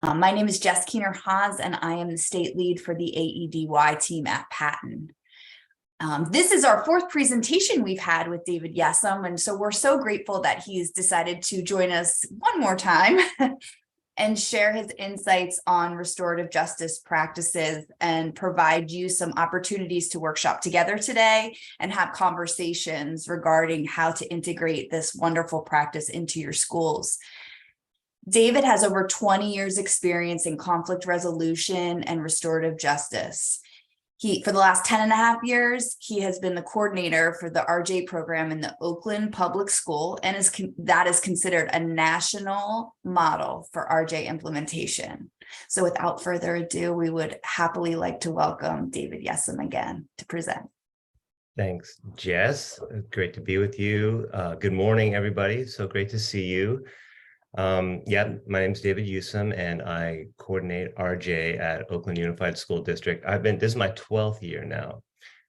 My name is Jess Keener-Haas, and I am the state lead for the AEDY team at Patton. This is our fourth presentation we've had with David Yusem, and so we're so grateful that he's decided to join us one more time and share his insights on restorative justice practices and provide you some opportunities to workshop together today and have conversations regarding how to integrate this wonderful practice into your schools. David has over 20 years experience in conflict resolution and restorative justice. For the last 10 and a half years, he has been the coordinator for the RJ program in the Oakland Public School, and that is considered a national model for RJ implementation. So without further ado, we would happily like to welcome David Yusem again to present. Thanks, Jess. Great to be with you. Good morning, everybody. So great to see you. Yeah, my name is David Yusem, and I coordinate RJ at Oakland Unified School District. This is my 12th year now,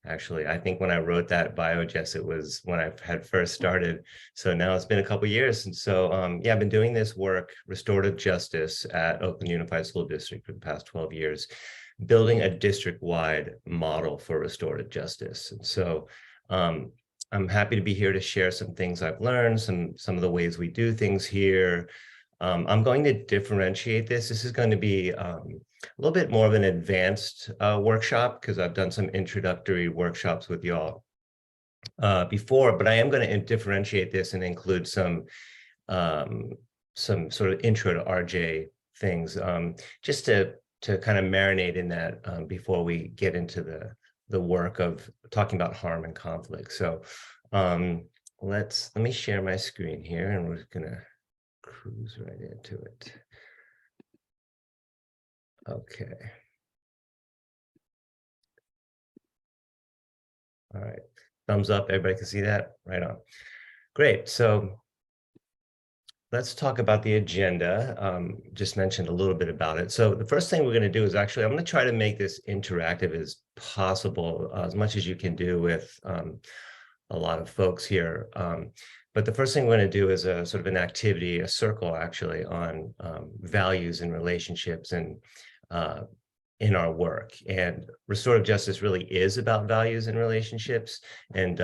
actually. I think when I wrote that bio, Jess, it was when I had first started. So now it's been a couple of years. And so, yeah, I've been doing this work, restorative justice at Oakland Unified School District for the past 12 years, building a district-wide model for restorative justice. And so, I'm happy to be here to share some things I've learned, some of the ways we do things here. I'm going to differentiate this. This is going to be a little bit more of an advanced workshop because I've done some introductory workshops with y'all before, but I am going to differentiate this and include some sort of intro to RJ things, just to kind of marinate in that before we get into the work of talking about harm and conflict. So let me share my screen here, and we're just gonna cruise right into it. Okay. All right, thumbs up, everybody can see that? Right on. Great, so let's talk about the agenda. Just mentioned a little bit about it. So the first thing we're going to do is I'm going to try to make this interactive as possible, as much as you can do with a lot of folks here. But the first thing we're going to do is a sort of an activity, a circle actually, on values and relationships and in our work. And restorative justice really is about values and relationships. And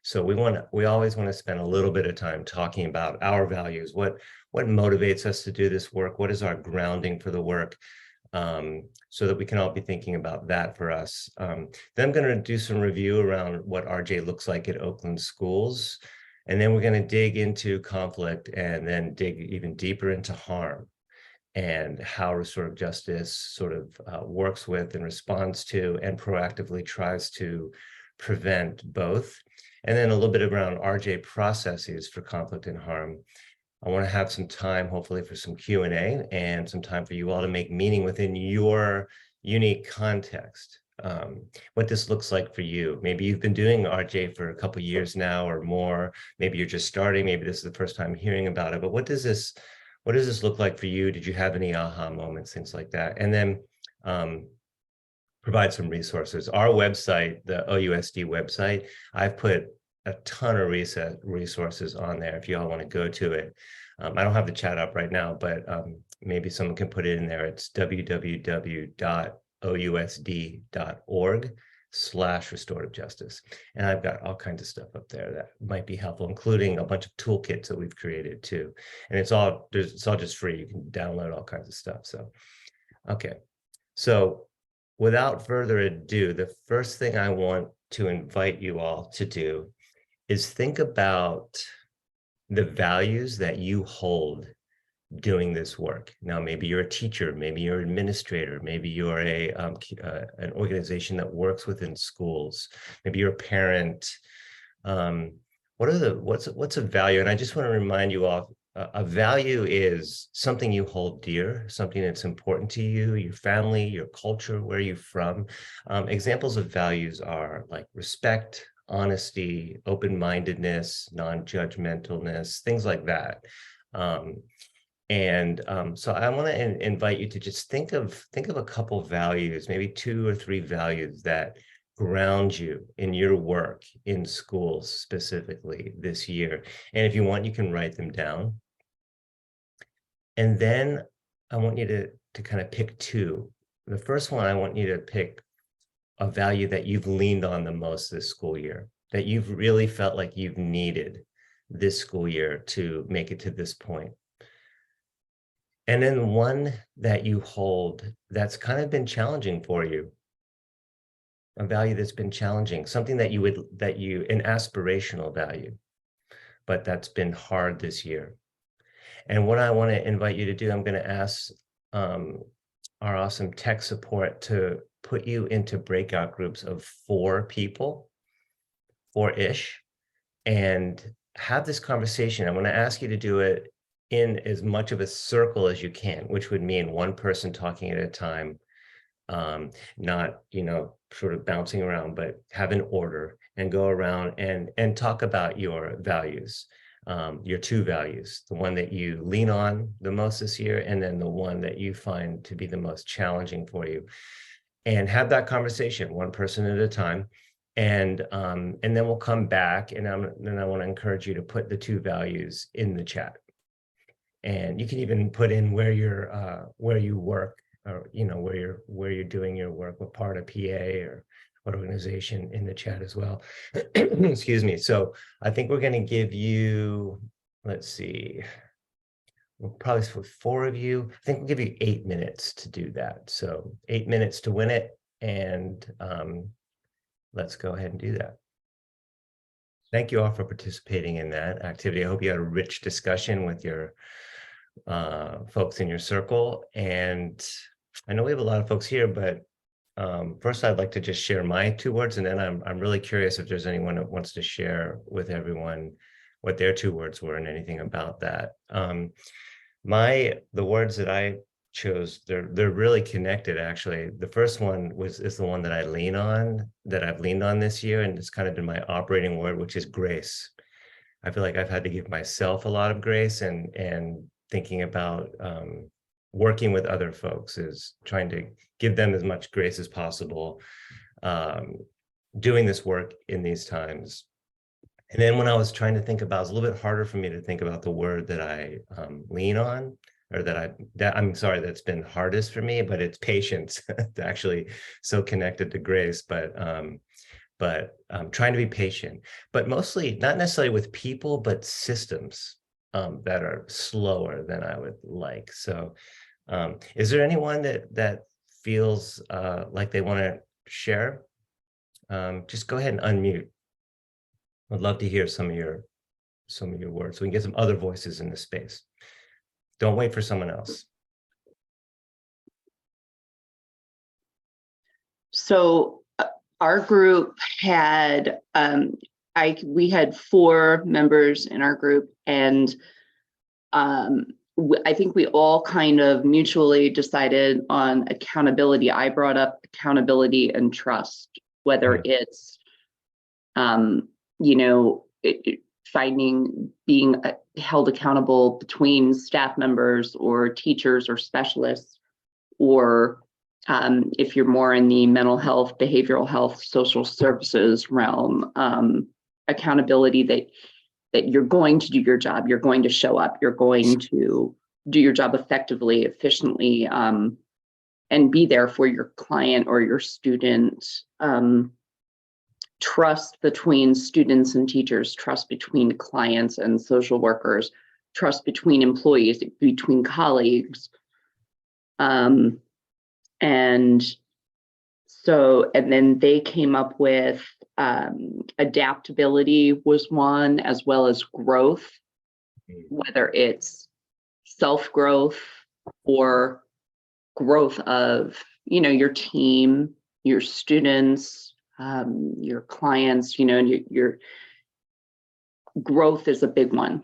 so we always want to spend a little bit of time talking about our values, what motivates us to do this work, what is our grounding for the work, so that we can all be thinking about that for us. Then I'm going to do some review around what RJ looks like at Oakland schools. And then we're going to dig into conflict and then dig even deeper into harm and how restorative justice sort of works with and responds to and proactively tries to prevent both. And then a little bit around RJ processes for conflict and harm. I want to have some time, hopefully, for some Q&A and some time for you all to make meaning within your unique context. What this looks like for you. Maybe you've been doing RJ for a couple of years now or more. Maybe you're just starting. Maybe this is the first time hearing about it. But what does this look like for you? Did you have any aha moments, things like that? And then provide some resources. Our website, the OUSD website, I've put a ton of resources on there if you all want to go to it. I don't have the chat up right now, but maybe someone can put it in there. It's www.ousd.org/restorative justice. And I've got all kinds of stuff up there that might be helpful, including a bunch of toolkits that we've created too. And it's all just free. You can download all kinds of stuff. So, okay. So without further ado, the first thing I want to invite you all to do is think about the values that you hold doing this work. Now, maybe you're a teacher, maybe you're an administrator, maybe you're an organization that works within schools, maybe you're a parent. What's a value? And I just want to remind you all, a value is something you hold dear, something that's important to you, your family, your culture, where you're from. Examples of values are like respect, honesty, open-mindedness, non-judgmentalness, things like that. So I want to invite you to just think of a couple values, maybe 2 or 3 values that ground you in your work in schools specifically this year. And if you want, you can write them down. And then I want you to kind of pick two. The first one, I want you to pick a value that you've leaned on the most this school year, that you've really felt like you've needed this school year to make it to this point. And then one that you hold that's kind of been challenging for you, a value that's been challenging, something that an aspirational value, but that's been hard this year. And what I want to invite you to do, I'm going to ask our awesome tech support to put you into breakout groups of 4 people, 4-ish, and have this conversation. I'm going to ask you to do it in as much of a circle as you can, which would mean one person talking at a time, not, sort of bouncing around, but have an order and go around and talk about your values. Your 2 values, the one that you lean on the most this year, and then the one that you find to be the most challenging for you, and have that conversation one person at a time. And then we'll come back, and then I want to encourage you to put the 2 values in the chat. And you can even put in where you work, or where you're doing your work, what part of PA or what organization, in the chat as well. Excuse me. So I think we're going to give you, let's see, we'll probably, for 4 of you, I think we'll give you 8 minutes to do that. So 8 minutes to win it. And let's go ahead and do that. Thank you all for participating in that activity. I hope you had a rich discussion with your folks in your circle. And I know we have a lot of folks here, but first I'd like to just share my 2 words, and then I'm really curious if there's anyone that wants to share with everyone what their 2 words were and anything about that. The words that I chose, they're really connected, actually. The first one is the one that I've leaned on this year, and it's kind of been my operating word, which is grace. I feel like I've had to give myself a lot of grace, and thinking about working with other folks is trying to give them as much grace as possible, doing this work in these times. And then when I was trying to think about, it was a little bit harder for me to think about the word that I lean on, or that's been hardest for me, but it's patience. It's actually so connected to grace, but trying to be patient, but mostly not necessarily with people, but systems that are slower than I would like. So is there anyone that feels like they want to share? Just go ahead and unmute. I'd love to hear some of your words, so we can get some other voices in the space. Don't wait for someone else. So our group had we had 4 members in our group, and I think we all kind of mutually decided on accountability. I brought up accountability and trust, whether it's finding being held accountable between staff members or teachers or specialists, or if you're more in the mental health, behavioral health, social services realm, accountability that you're going to do your job, you're going to show up, you're going to do your job effectively, efficiently, and be there for your client or your student. Trust between students and teachers, trust between clients and social workers, trust between employees, between colleagues. And then they came up with adaptability was one, as well as growth, whether it's self-growth or growth of, your team, your students, your clients, your growth is a big one.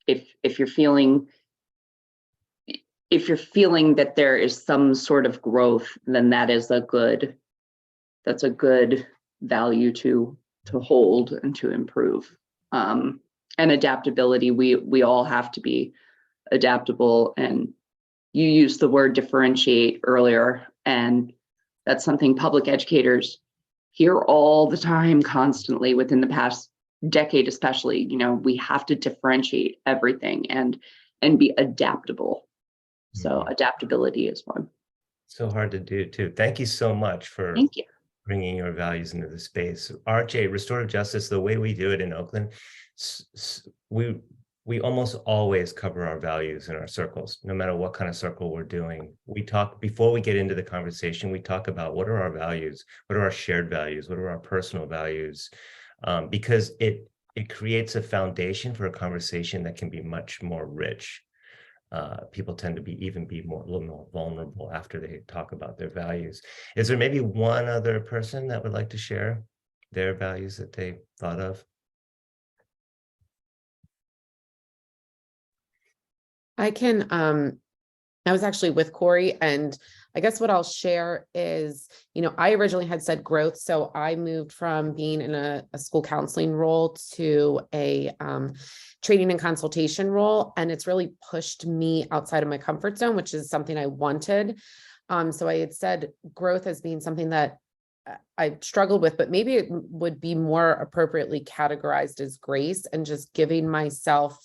If you're feeling that there is some sort of growth, then that's a good value to hold and to improve. And adaptability, we all have to be adaptable. And you used the word differentiate earlier, and that's something public educators hear all the time, constantly, within the past decade especially. We have to differentiate everything and be adaptable. So adaptability is one. So hard to do too. Thank you so much for Thank you. bringing your values into the space. RJ, restorative justice, the way we do it in Oakland, we almost always cover our values in our circles, no matter what kind of circle we're doing. We talk, before we get into the conversation, we talk about what are our values, what are our shared values, what are our personal values, because it creates a foundation for a conversation that can be much more rich. People tend to be a little more vulnerable after they talk about their values. Is there maybe one other person that would like to share their values that they thought of? I can, I was actually with Corey, and I guess what I'll share is, I originally had said growth. So I moved from being in a school counseling role to a training and consultation role. And it's really pushed me outside of my comfort zone, which is something I wanted. So I had said growth as being something that I struggled with, but maybe it would be more appropriately categorized as grace, and just giving myself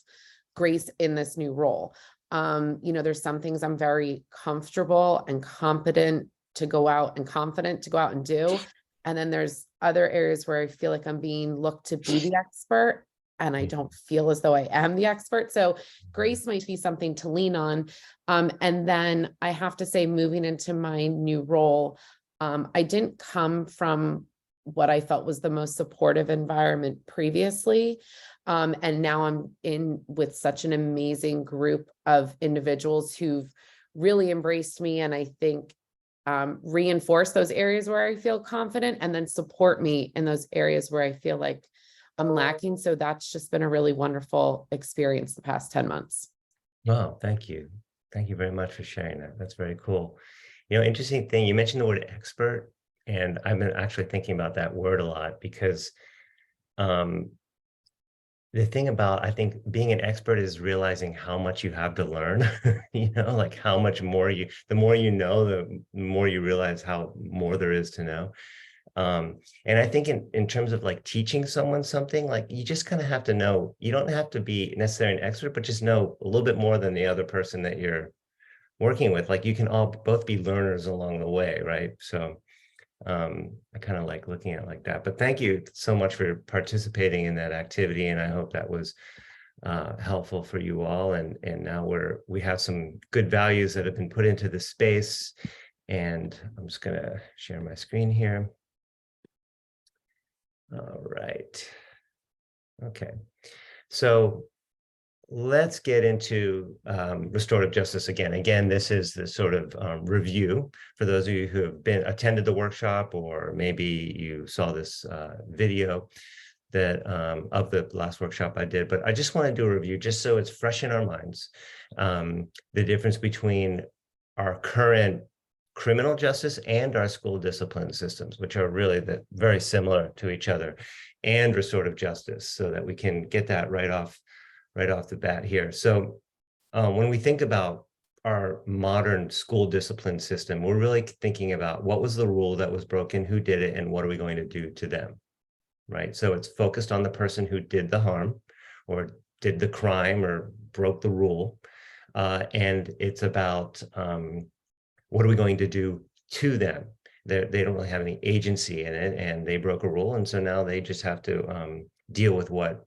grace in this new role. There's some things I'm very comfortable and competent to go out and confident to go out and do. And then there's other areas where I feel like I'm being looked to be the expert, and I don't feel as though I am the expert. So grace might be something to lean on. And then I have to say, moving into my new role, I didn't come from what I felt was the most supportive environment previously. And now I'm in with such an amazing group of individuals who've really embraced me, and I think reinforce those areas where I feel confident, and then support me in those areas where I feel like I'm lacking. So that's just been a really wonderful experience the past 10 months. Wow, thank you. Thank you very much for sharing that. That's very cool. Interesting thing, you mentioned the word expert, and I've been actually thinking about that word a lot, because the thing about, I think, being an expert is realizing how much you have to learn, like how much more the more you know, the more you realize how more there is to know. And I think in terms of like teaching someone something, like you just kind of have to know, you don't have to be necessarily an expert, but just know a little bit more than the other person that you're working with. Like you can all both be learners along the way, right? So I kind of like looking at it like that. But thank you so much for participating in that activity, and I hope that was helpful for you all. And now we have some good values that have been put into the space, and I'm just going to share my screen here. All right. Okay. So let's get into restorative justice again. Again, this is the sort of review for those of you who have attended the workshop, or maybe you saw this video that of the last workshop I did. But I just want to do a review just so it's fresh in our minds. The difference between our current criminal justice and our school discipline systems, which are really very similar to each other, and restorative justice, so that we can get that right off the bat here. So when we think about our modern school discipline system, we're really thinking about what was the rule that was broken, who did it, and what are we going to do to them, right? So it's focused on the person who did the harm or did the crime or broke the rule. And it's about what are we going to do to them? They don't really have any agency in it, and they broke a rule. And so now they just have to deal with what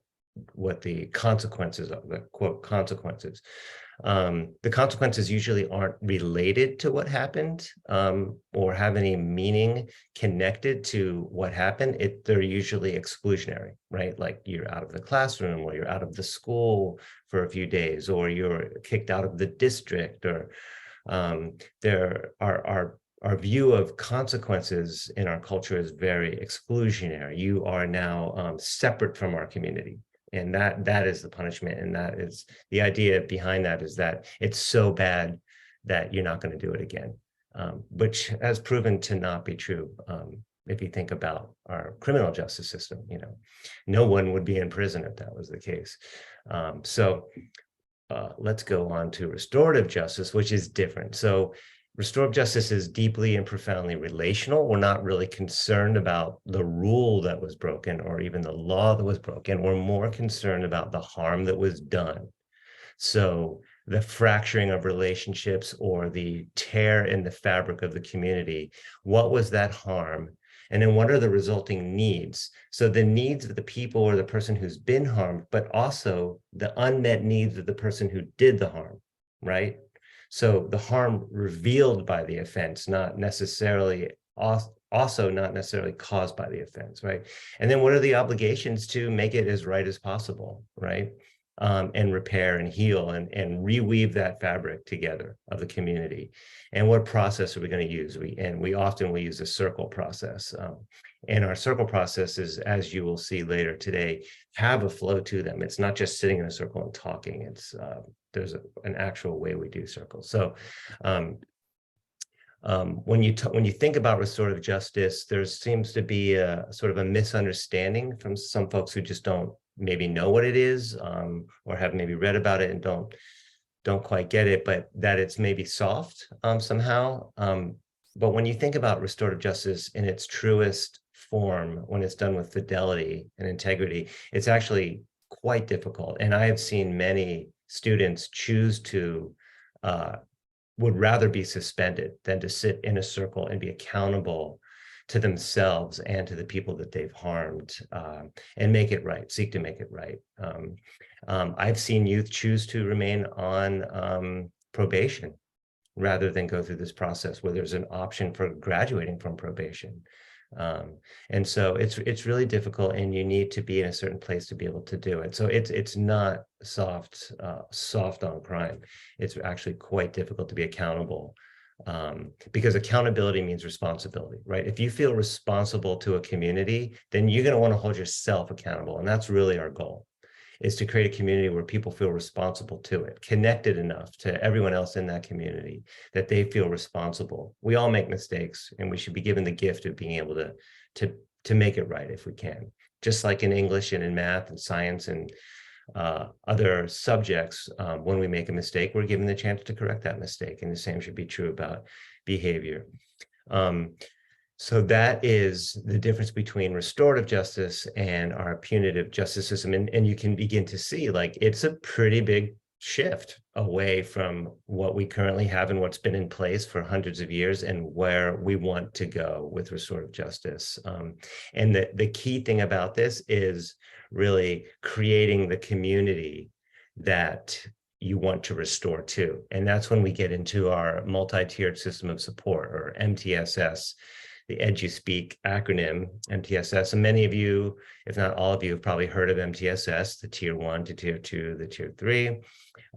the consequences are, the quote consequences. The consequences usually aren't related to what happened or have any meaning connected to what happened. They're usually exclusionary, right? Like you're out of the classroom, or you're out of the school for a few days, or you're kicked out of the district, or our view of consequences in our culture is very exclusionary. You are now separate from our community. And that is the punishment. And that is the idea behind that, is that it's so bad that you're not going to do it again, which has proven to not be true. If you think about our criminal justice system, no one would be in prison if that was the case. So let's go on to restorative justice, which is different. So restorative justice is deeply and profoundly relational. We're not really concerned about the rule that was broken or even the law that was broken. We're more concerned about the harm that was done. So the fracturing of relationships or the tear in the fabric of the community. What was that harm? And then what are the resulting needs? So the needs of the people or the person who's been harmed, but also the unmet needs of the person who did the harm, right? So the harm revealed by the offense, not necessarily also not necessarily caused by the offense, right? And then what are the obligations to make it as right as possible, right? And repair and heal and reweave that fabric together of the community. And what process are we going to use? We often will use a circle process. And our circle processes, as you will see later today, have a flow to them. It's not just sitting in a circle and talking. It's there's an actual way we do circles. So when you think about restorative justice, there seems to be a sort of a misunderstanding from some folks who just don't maybe know what it is, or have maybe read about it and don't quite get it, but that it's maybe soft somehow. But when you think about restorative justice in its truest form, when it's done with fidelity and integrity, it's actually quite difficult. And I have seen many students choose to would rather be suspended than to sit in a circle and be accountable to themselves and to the people that they've harmed, and make it right, seek to make it right. I've seen youth choose to remain on probation rather than go through this process where there's an option for graduating from probation. And so it's really difficult, and you need to be in a certain place to be able to do it. So it's not soft on crime. It's actually quite difficult to be accountable, because accountability means responsibility, right? If you feel responsible to a community, then you're going to want to hold yourself accountable, and that's really our goal, is to create a community where people feel responsible to it, connected enough to everyone else in that community that they feel responsible. We all make mistakes, and we should be given the gift of being able to make it right if we can. Just like in English and in math and science and other subjects, when we make a mistake, we're given the chance to correct that mistake. And the same should be true about behavior. So that is the difference between restorative justice and our punitive justice system. And you can begin to see, like, it's a pretty big shift away from what we currently have and what's been in place for hundreds of years and where we want to go with restorative justice. And the key thing about this is really creating the community that you want to restore to. And that's when we get into our multi-tiered system of support, or MTSS, the EduSpeak acronym, MTSS. And many of you, if not all of you, have probably heard of MTSS, the tier 1 to tier 2, the tier 3.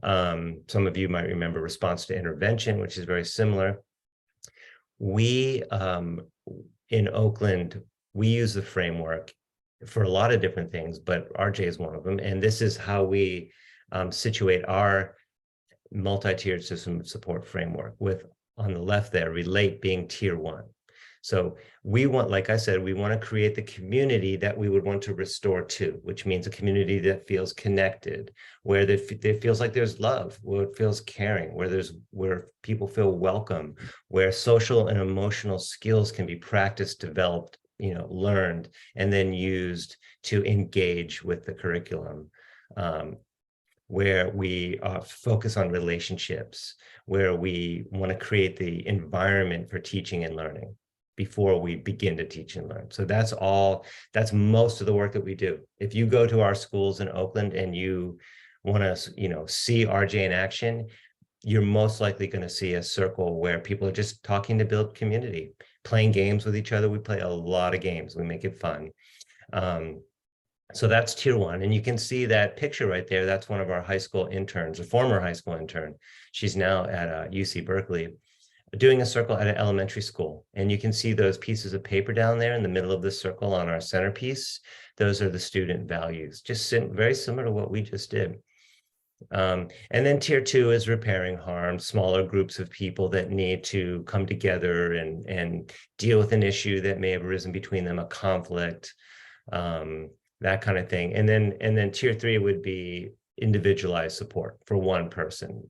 Some of you might remember response to intervention, which is very similar. We, in Oakland, we use the framework for a lot of different things, but RJ is one of them. And this is how we situate our multi-tiered system of support framework, with, on the left there, relate being tier 1. So we want, like I said, we want to create the community that we would want to restore to, which means a community that feels connected, where it feels like there's love, where it feels caring, where people feel welcome, where social and emotional skills can be practiced, developed, learned, and then used to engage with the curriculum, where we focus on relationships, where we want to create the environment for teaching and learning before we begin to teach and learn. So that's most of the work that we do. If you go to our schools in Oakland and you want to, see RJ in action, you're most likely going to see a circle where people are just talking to build community, playing games with each other. We play a lot of games. We make it fun. So that's tier 1. And you can see that picture right there. That's one of our high school interns, a former high school intern. She's now at UC Berkeley, doing a circle at an elementary school. And you can see those pieces of paper down there in the middle of the circle on our centerpiece. Those are the student values, just very similar to what we just did. And then tier 2 is repairing harm, smaller groups of people that need to come together and deal with an issue that may have arisen between them, a conflict, that kind of thing. And then tier 3 would be individualized support for one person.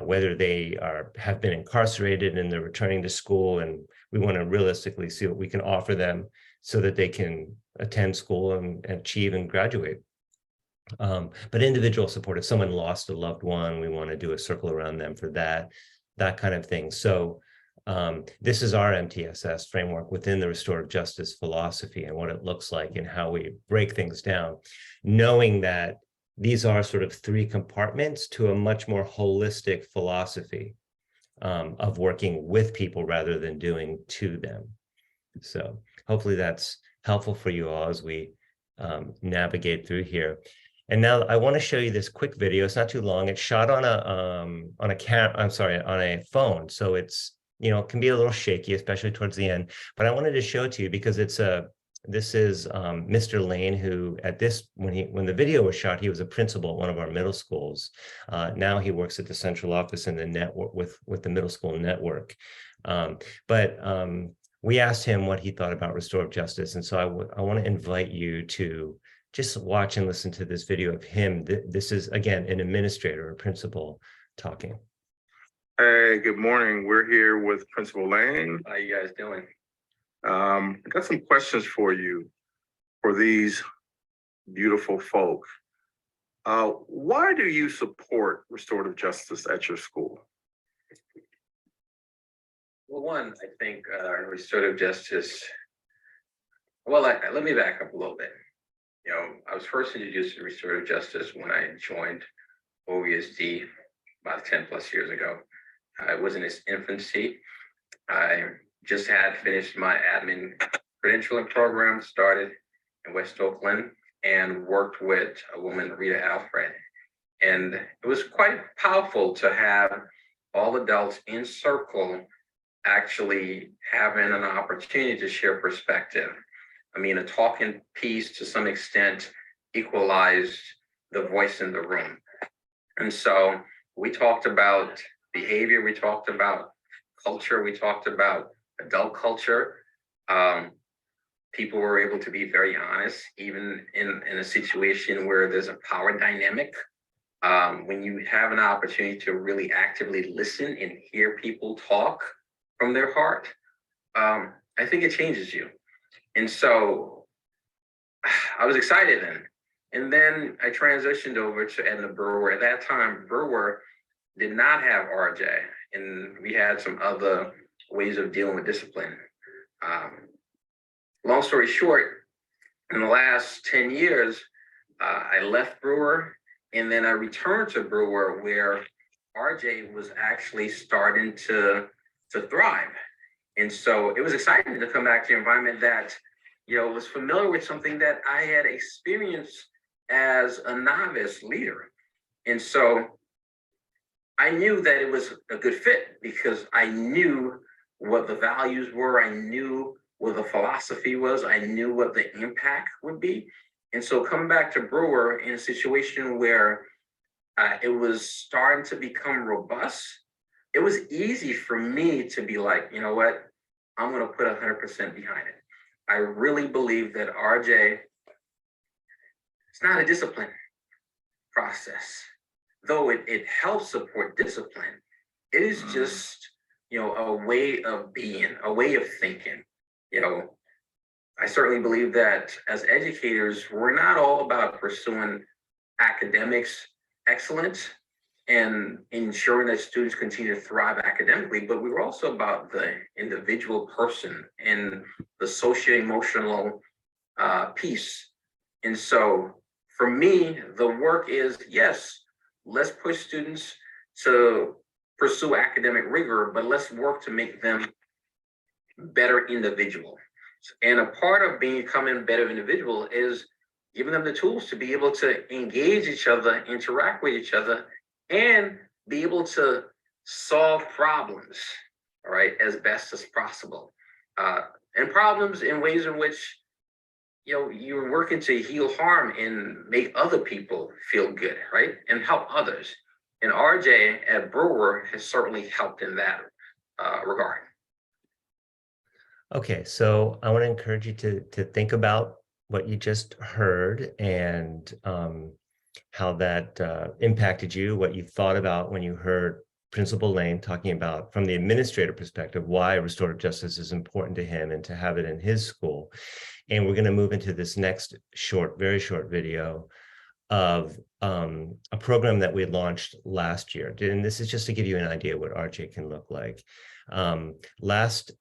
Whether they have been incarcerated and they're returning to school, and we want to realistically see what we can offer them so that they can attend school and achieve and graduate. But individual support, if someone lost a loved one, we want to do a circle around them for that kind of thing. So this is our MTSS framework within the restorative justice philosophy and what it looks like and how we break things down, knowing that these are sort of three compartments to a much more holistic philosophy of working with people rather than doing to them. So hopefully that's helpful for you all as we navigate through here. And now I want to show you this quick video. It's not too long. It's shot on a phone. So it's, you know, it can be a little shaky, especially towards the end. But I wanted to show it to you because this is Mr. Lane, who when the video was shot, he was a principal at one of our middle schools. Now he works at the central office in the network with the middle school network. We asked him what he thought about restorative justice. And so I want to invite you to just watch and listen to this video of him. This is, again, an administrator or principal talking. Hey, good morning. We're here with Principal Lane. How you guys doing? I got some questions for you, for these beautiful folk. Why do you support restorative justice at your school? Well, one, I think restorative justice, well, let me back up a little bit. You know, I was first introduced to restorative justice when I joined OESD about 10 plus years ago. I was in its infancy. I just had finished my admin credentialing program, started in West Oakland, and worked with a woman, Rita Alfred. And it was quite powerful to have all adults in circle actually having an opportunity to share perspective. I mean, a talking piece to some extent equalized the voice in the room. And so we talked about behavior, we talked about culture, we talked about adult culture. People were able to be very honest, even in a situation where there's a power dynamic. When you have an opportunity to really actively listen and hear people talk from their heart, I think it changes you. And so I was excited then. And then I transitioned over to Edna Brewer. At that time, Brewer did not have RJ, and we had some other ways of dealing with discipline. Long story short, in the last 10 years, I left Brewer, and then I returned to Brewer, where RJ was actually starting to thrive. And so it was exciting to come back to an environment that, you know, was familiar with something that I had experienced as a novice leader. And so I knew that it was a good fit because I knew what the values were. I knew what the philosophy was. I knew what the impact would be. And so coming back to Brewer in a situation where it was starting to become robust, it was easy for me to be like, you know what, I'm going to put 100% behind it. I really believe that RJ, it's not a discipline process, though it helps support discipline. It is just, you know, a way of being, a way of thinking. You know, I certainly believe that as educators, we're not all about pursuing academics excellence and ensuring that students continue to thrive academically, but we're also about the individual person and the socio-emotional piece. And so for me, the work is, yes, let's push students to pursue academic rigor, but let's work to make them better individuals. And a part of becoming better individual is giving them the tools to be able to engage each other, interact with each other, and be able to solve problems, all right, as best as possible. And problems in ways in which, you know, you're working to heal harm and make other people feel good, right? And help others. And RJ at Brewer has certainly helped in that regard. Okay, so I want to encourage you to think about what you just heard and how that impacted you, what you thought about when you heard Principal Lane talking about, from the administrator perspective, why restorative justice is important to him and to have it in his school. And we're going to move into this next very short video of a program that we had launched last year. And this is just to give you an idea what RJ can look like. Last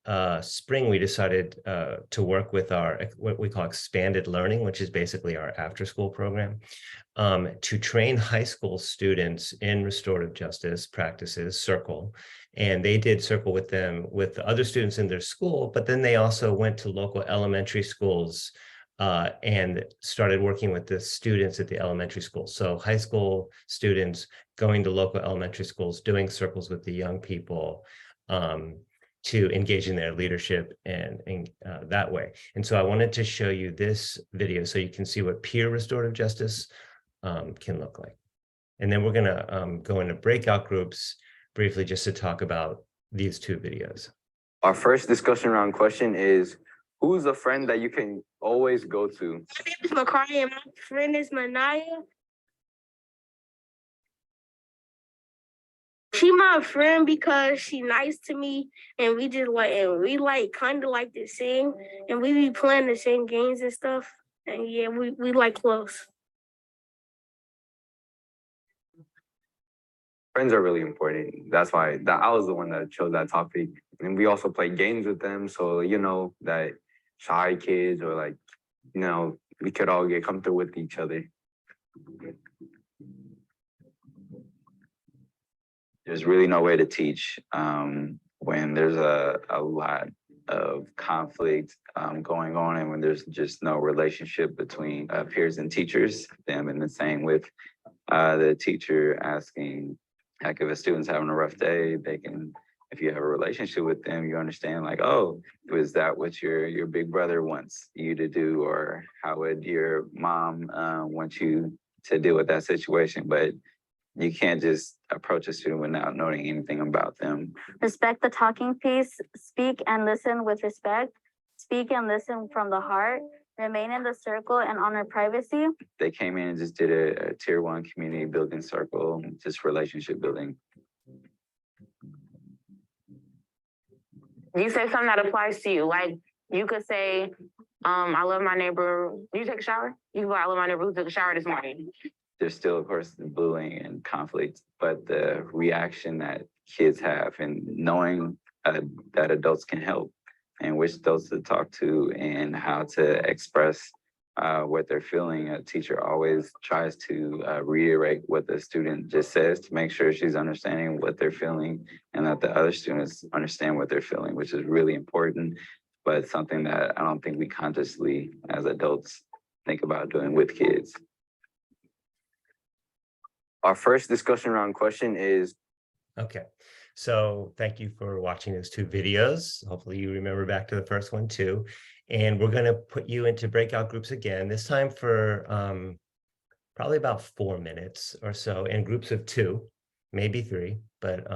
spring, we decided to work with our what we call expanded learning, which is basically our after-school program, to train high school students in restorative justice practices, Circle. And they did Circle with them, with the other students in their school, but then they also went to local elementary schools and started working with the students at the elementary school. So high school students going to local elementary schools, doing circles with the young people to engage in their leadership and that way. And so I wanted to show you this video so you can see what peer restorative justice can look like. And then we're gonna go into breakout groups briefly just to talk about these two videos. Our first discussion round question is, who's a friend that you can always go to? My name is Makari and my friend is Manaya. She my friend because she nice to me and we kind of like to sing and we be playing the same games and stuff. And yeah, we like close. Friends are really important. That's why I was the one that chose that topic. And we also play games with them. So, you know, that shy kids or like, you know, we could all get comfortable with each other. There's really no way to teach when there's a lot of conflict going on and when there's just no relationship between peers and teachers. Them and the same with the teacher asking, heck, if a student's having a rough day, they can, if you have a relationship with them, you understand like, oh, was that what your big brother wants you to do? Or how would your mom want you to deal with that situation? But you can't just approach a student without knowing anything about them. Respect the talking piece, speak and listen with respect, speak and listen from the heart, remain in the circle and honor privacy. They came in and just did a tier 1 community building circle, just relationship building. You say something that applies to you. Like you could say, I love my neighbor. Do you take a shower? You can go, I love my neighbor who took a shower this morning. There's still, of course, the bullying and conflict, but the reaction that kids have and knowing that adults can help and which adults to talk to and how to express what they're feeling. A teacher always tries to reiterate what the student just says to make sure she's understanding what they're feeling and that the other students understand what they're feeling, which is really important, but something that I don't think we consciously as adults think about doing with kids. Our first discussion round question is, Okay, so thank you for watching those two videos. Hopefully you remember back to the first one too. And we're going to put you into breakout groups again, this time for probably about 4 minutes or so in groups of 2, maybe 3, but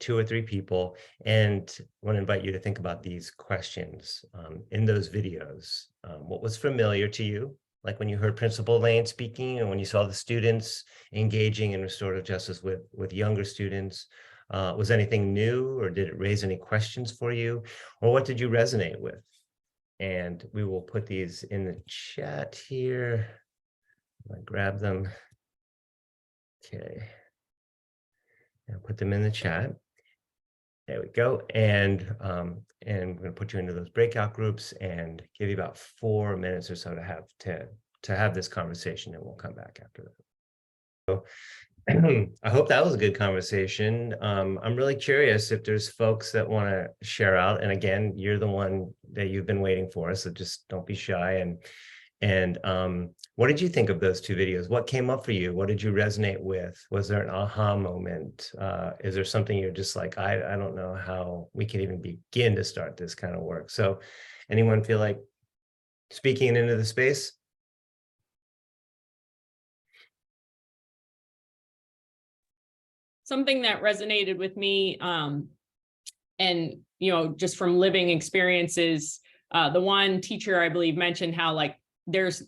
2 or 3 people. And I want to invite you to think about these questions in those videos. What was familiar to you? Like when you heard Principal Lane speaking and when you saw the students engaging in restorative justice with younger students, was anything new or did it raise any questions for you? Or what did you resonate with? And we will put these in the chat here. I'm gonna grab them. Okay. And put them in the chat. There we go. And we're going to put you into those breakout groups and give you about 4 minutes or so to have this conversation, and we'll come back after that. So I hope that was a good conversation. I'm really curious if there's folks that want to share out. And again, you're the one that you've been waiting for, so just don't be shy. And what did you think of those 2 videos? What came up for you? What did you resonate with? Was there an aha moment? Is there something you're just like, I don't know how we can even begin to start this kind of work? So anyone feel like speaking into the space? Something that resonated with me, and just from living experiences, the one teacher I believe mentioned how like there's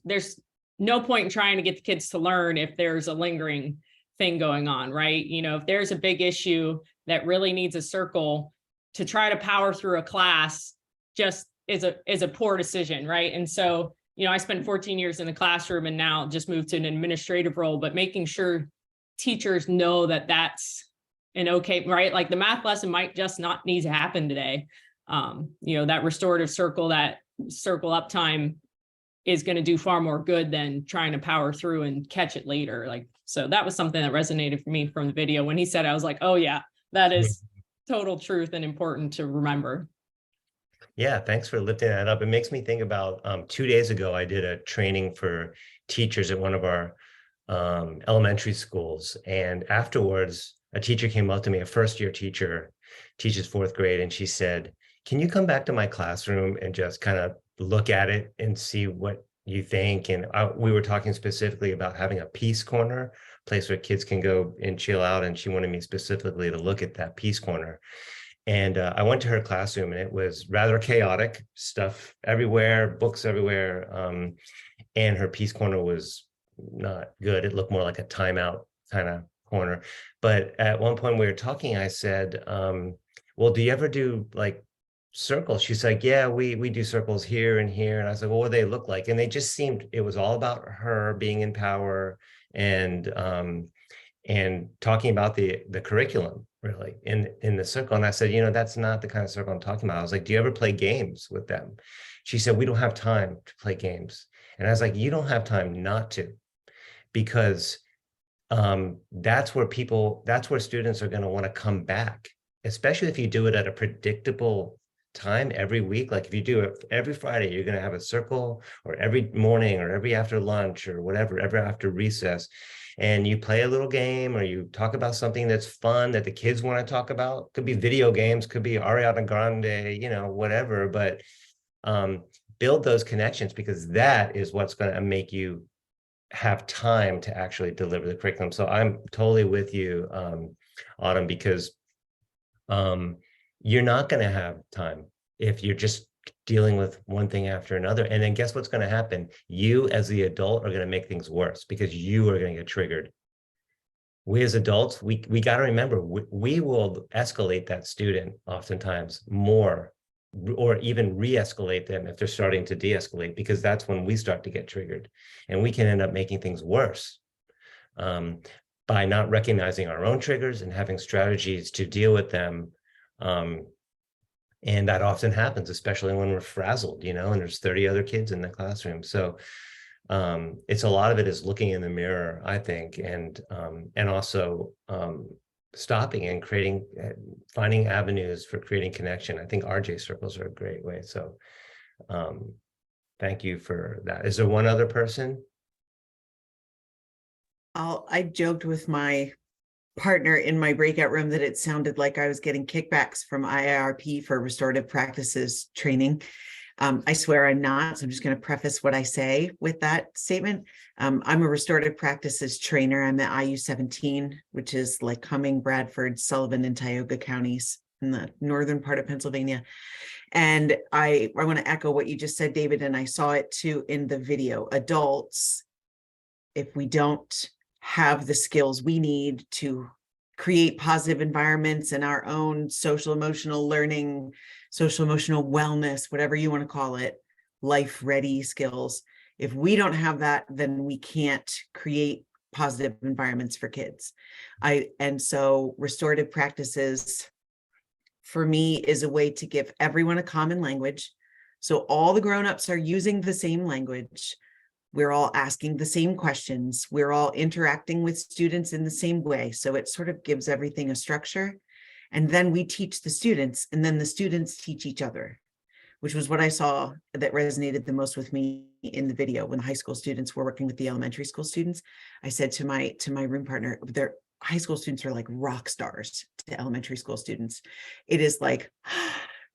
no point in trying to get the kids to learn if there's a lingering thing going on, right? If there's a big issue that really needs a circle, to try to power through a class just is a poor decision, right? And so I spent 14 years in the classroom and now just moved to an administrative role, but making sure teachers know that that's an okay, right? Like the math lesson might just not need to happen today. That restorative circle, that circle up time is going to do far more good than trying to power through and catch it later. Like, so that was something that resonated for me from the video. When he said, I was like, oh yeah, that is total truth and important to remember. Yeah, thanks for lifting that up. It makes me think about 2 days ago, I did a training for teachers at one of our elementary schools. And afterwards, a teacher came up to me, a first-year teacher, teaches 4th grade, and she said, can you come back to my classroom and just kind of look at it and see what you think? And we were talking specifically about having a peace corner, place where kids can go and chill out. And she wanted me specifically to look at that peace corner. And I went to her classroom and it was rather chaotic, stuff everywhere, books everywhere. And her peace corner was not good. It looked more like a timeout kind of corner. But at one point we were talking, I said, well, do you ever do like circles? She's like, yeah, we do circles here and here. And I was like, well, what do they look like? And they just seemed, it was all about her being in power and talking about the curriculum really in the circle. And I said, that's not the kind of circle I'm talking about. I was like, do you ever play games with them? She said, we don't have time to play games. And I was like, you don't have time not to, because that's where students are going to want to come back, especially if you do it at a predictable time every week. Like if you do it every Friday, you're going to have a circle, or every morning, or every after lunch, or whatever, every after recess, and you play a little game, or you talk about something that's fun that the kids want to talk about. Could be video games, could be Ariana Grande, whatever, but build those connections, because that is what's going to make you have time to actually deliver the curriculum. So I'm totally with you, Autumn, because you're not going to have time if you're just dealing with one thing after another. And then guess what's going to happen? You as the adult are going to make things worse, because you are going to get triggered. We as adults, we got to remember, we will escalate that student oftentimes more, or even re-escalate them if they're starting to de-escalate, because that's when we start to get triggered, and we can end up making things worse by not recognizing our own triggers and having strategies to deal with them. And that often happens, especially when we're frazzled, and there's 30 other kids in the classroom. So it's a lot of it is looking in the mirror, I think, and also stopping and finding avenues for creating connection. I think RJ circles are a great way. So thank you for that. Is there one other person? I joked with my partner in my breakout room that it sounded like I was getting kickbacks from IIRP for restorative practices training. I swear I'm not, so I'm just going to preface what I say with that statement. I'm a restorative practices trainer. I'm at IU-17, which is like Cumming, Bradford, Sullivan, and Tioga counties in the northern part of Pennsylvania. And I want to echo what you just said, David, and I saw it too in the video. Adults, if we don't have the skills we need to create positive environments in our own social emotional learning, social emotional wellness, whatever you want to call it, life ready skills. If we don't have that, then we can't create positive environments for kids. And so restorative practices for me is a way to give everyone a common language. So all the grownups are using the same language. We're all asking the same questions. We're all interacting with students in the same way. So it sort of gives everything a structure. And then we teach the students, and then the students teach each other, which was what I saw that resonated the most with me in the video. When the high school students were working with the elementary school students, I said to my room partner, their high school students are like rock stars to elementary school students. It is like,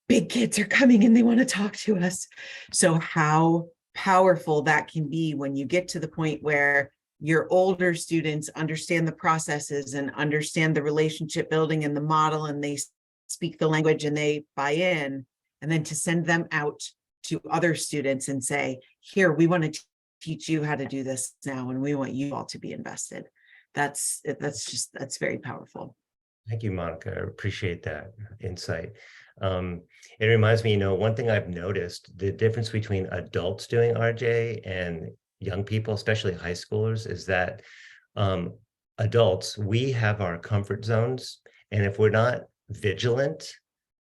big kids are coming and they want to talk to us. So how powerful that can be when you get to the point where your older students understand the processes and understand the relationship building and the model, and they speak the language and they buy in, and then to send them out to other students and say, here, we want to teach you how to do this now, and we want you all to be invested. That's very powerful. Thank you, Monica. I appreciate that insight. It reminds me, one thing I've noticed, the difference between adults doing RJ and young people, especially high schoolers, is that adults, we have our comfort zones. And if we're not vigilant,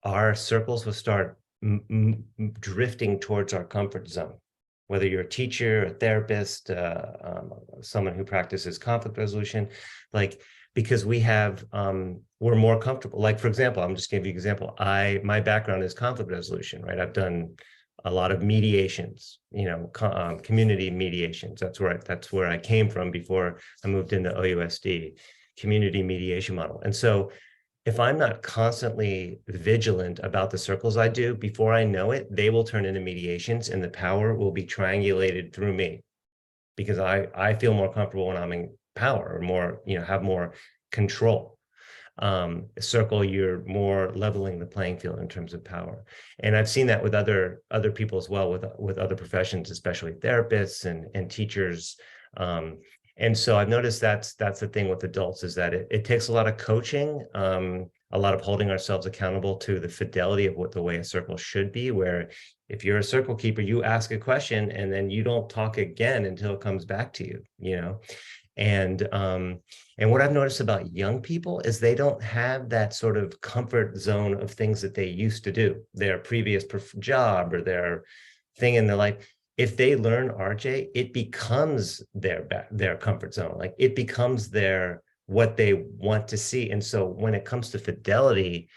our circles will start drifting towards our comfort zone. Whether you're a teacher, a therapist, someone who practices conflict resolution, because we have, we're more comfortable. Like, for example, I'm just giving you an example. My background is conflict resolution, right? I've done a lot of mediations, community mediations. That's where I came from before I moved into OUSD, community mediation model. And so if I'm not constantly vigilant about the circles I do, before I know it, they will turn into mediations and the power will be triangulated through me, because I feel more comfortable when I'm in power, or more, have more control. Circle, you're more leveling the playing field in terms of power. And I've seen that with other people as well, with other professions, especially therapists and teachers. And so I've noticed that's the thing with adults, is that it takes a lot of coaching, a lot of holding ourselves accountable to the fidelity of what the way a circle should be, where if you're a circle keeper, you ask a question and then you don't talk again until it comes back to you, And what I've noticed about young people is they don't have that sort of comfort zone of things that they used to do, their previous job or their thing in their life. If they learn RJ, it becomes their comfort zone. Like, it becomes what they want to see. And so when it comes to fidelity,